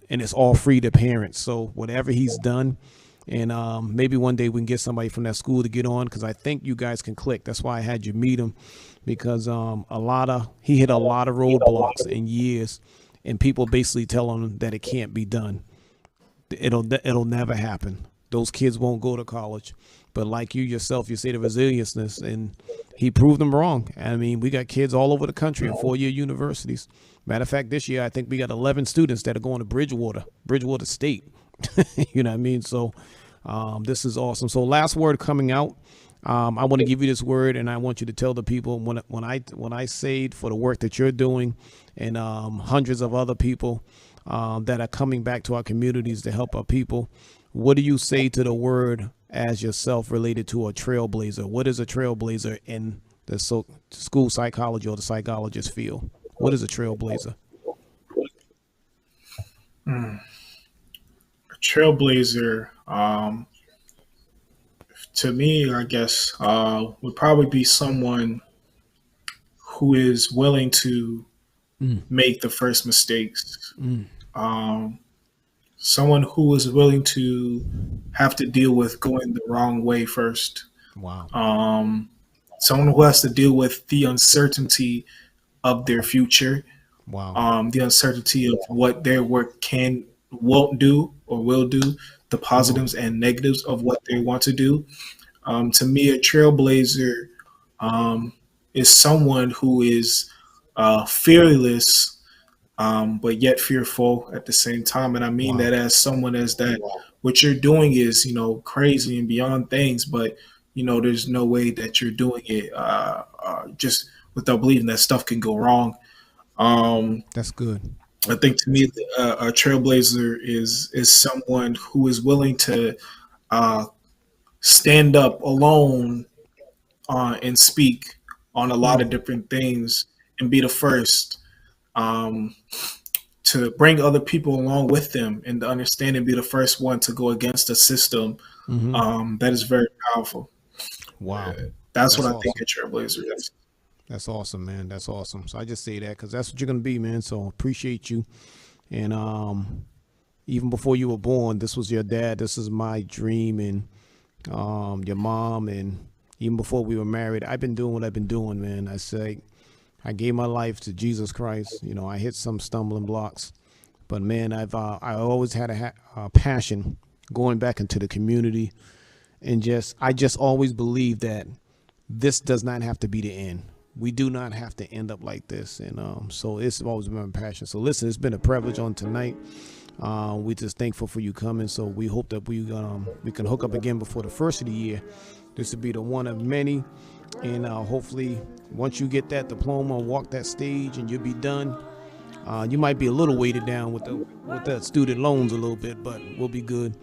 Speaker 1: it's all free to parents. So whatever he's done, and maybe one day we can get somebody from that school to get on, because I think you guys can click. That's why I had you meet him, because he hit a lot of roadblocks in years, and people basically tell him that it can't be done. It'll never happen. Those kids won't go to college. But like you yourself, you say the resilienceness, and he proved them wrong. I mean, we got kids all over the country in 4-year universities. Matter of fact, this year I think we got 11 students that are going to Bridgewater State. You know what I mean? So this is awesome. So last word coming out. I want to give you this word, and I want you to tell the people when I say for the work that you're doing, and hundreds of other people that are coming back to our communities to help our people. What do you say to the word as yourself related to a trailblazer? What is a trailblazer in the school psychology or the psychologist field? What is a trailblazer?
Speaker 2: Trailblazer, to me, I guess, would probably be someone who is willing to
Speaker 1: Mm,
Speaker 2: make the first mistakes.
Speaker 1: mm.
Speaker 2: Um, Someone who is willing to have to deal with going the wrong way first.
Speaker 1: Wow.
Speaker 2: Um, someone who has to deal with the uncertainty of their future,
Speaker 1: Wow.
Speaker 2: the uncertainty of what their work won't do or will do, the
Speaker 1: Come on.
Speaker 2: positives and negatives of what they want to do. To me, a trailblazer um, is someone who is fearless, but yet fearful at the same time. And I mean
Speaker 1: Wow.
Speaker 2: that as someone as that what you're doing is, crazy and beyond things, but there's no way that you're doing it just without believing that stuff can go wrong. Um,
Speaker 1: That's good.
Speaker 2: I think to me, a trailblazer is someone who is willing to uh, stand up alone and speak on a lot of
Speaker 1: Mm.
Speaker 2: different things and be the first um, to bring other people along with them and to understand and be the first one to go against a system
Speaker 1: Hmm.
Speaker 2: that is very powerful.
Speaker 1: Wow.
Speaker 2: That's what
Speaker 1: That's
Speaker 2: I think
Speaker 1: awesome.
Speaker 2: a trailblazer is.
Speaker 1: That's awesome, man. That's awesome. So I just say that because that's what you're gonna be, man. So appreciate you. And even before you were born, this was your dad. This is my dream, and your mom, and even before we were married, I've been doing what I've been doing, man. I say I gave my life to Jesus Christ. I hit some stumbling blocks, but man, I always had a passion going back into the community, and I just always believed that this does not have to be the end. We do not have to end up like this, and so it's always been my passion. So listen, it's been a privilege on tonight. We just thankful for you coming. So we hope that we can hook up again before the first of the year. This will be the one of many, and hopefully once you get that diploma, walk that stage, and you'll be done. You might be a little weighted down with the student loans a little bit, but we'll be good.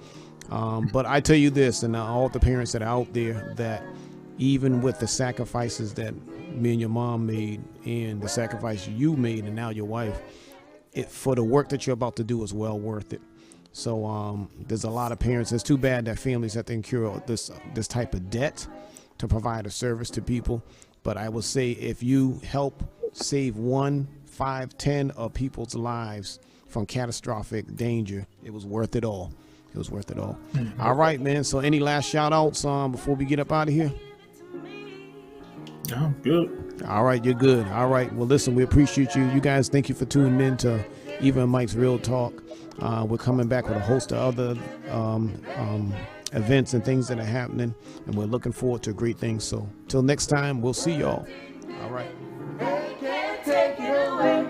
Speaker 1: But I tell you this, and all the parents that are out there, that even with the sacrifices that me and your mom made, and the sacrifice you made, and now your wife, for the work that you're about to do is well worth it. So there's a lot of parents. It's too bad that families have to incur this type of debt to provide a service to people. But I will say, if you help save 1, 5, 10 of people's lives from catastrophic danger, it was worth it all. It was worth it all.
Speaker 2: Mm-hmm.
Speaker 1: All right, man. So any last shout outs before we get up out of here?
Speaker 2: Yeah, good.
Speaker 1: All right, you're good. All right. Well, listen, we appreciate you. You guys, thank you for tuning in to Even Mike's Real Talk. We're coming back with a host of other events and things that are happening, and we're looking forward to great things. So till next time, we'll see y'all. All right.
Speaker 4: They can't take it away.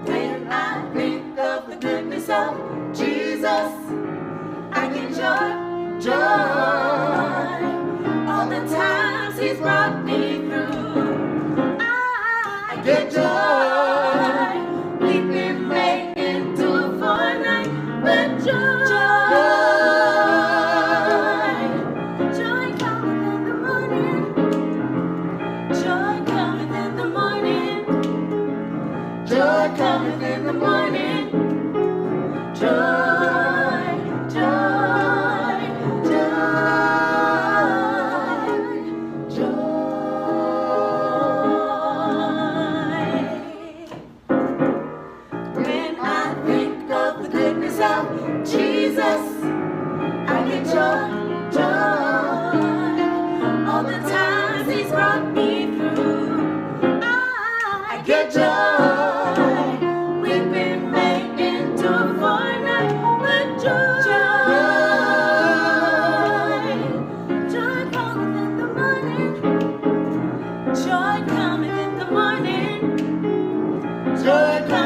Speaker 4: When I think of the goodness of Jesus, I get joy. All the times He's brought me through, I get joy. Weeping may endure for a night, but joy cometh in the morning. Joy cometh in the morning. Joy cometh in the morning. Joy, joy, joy, joy. When I think of the goodness of Jesus, I get joy, joy. All the times He's brought me through, I get joy. Weeping may endure for a night, but joy cometh in the morning. Joy cometh in the morning. Joy cometh.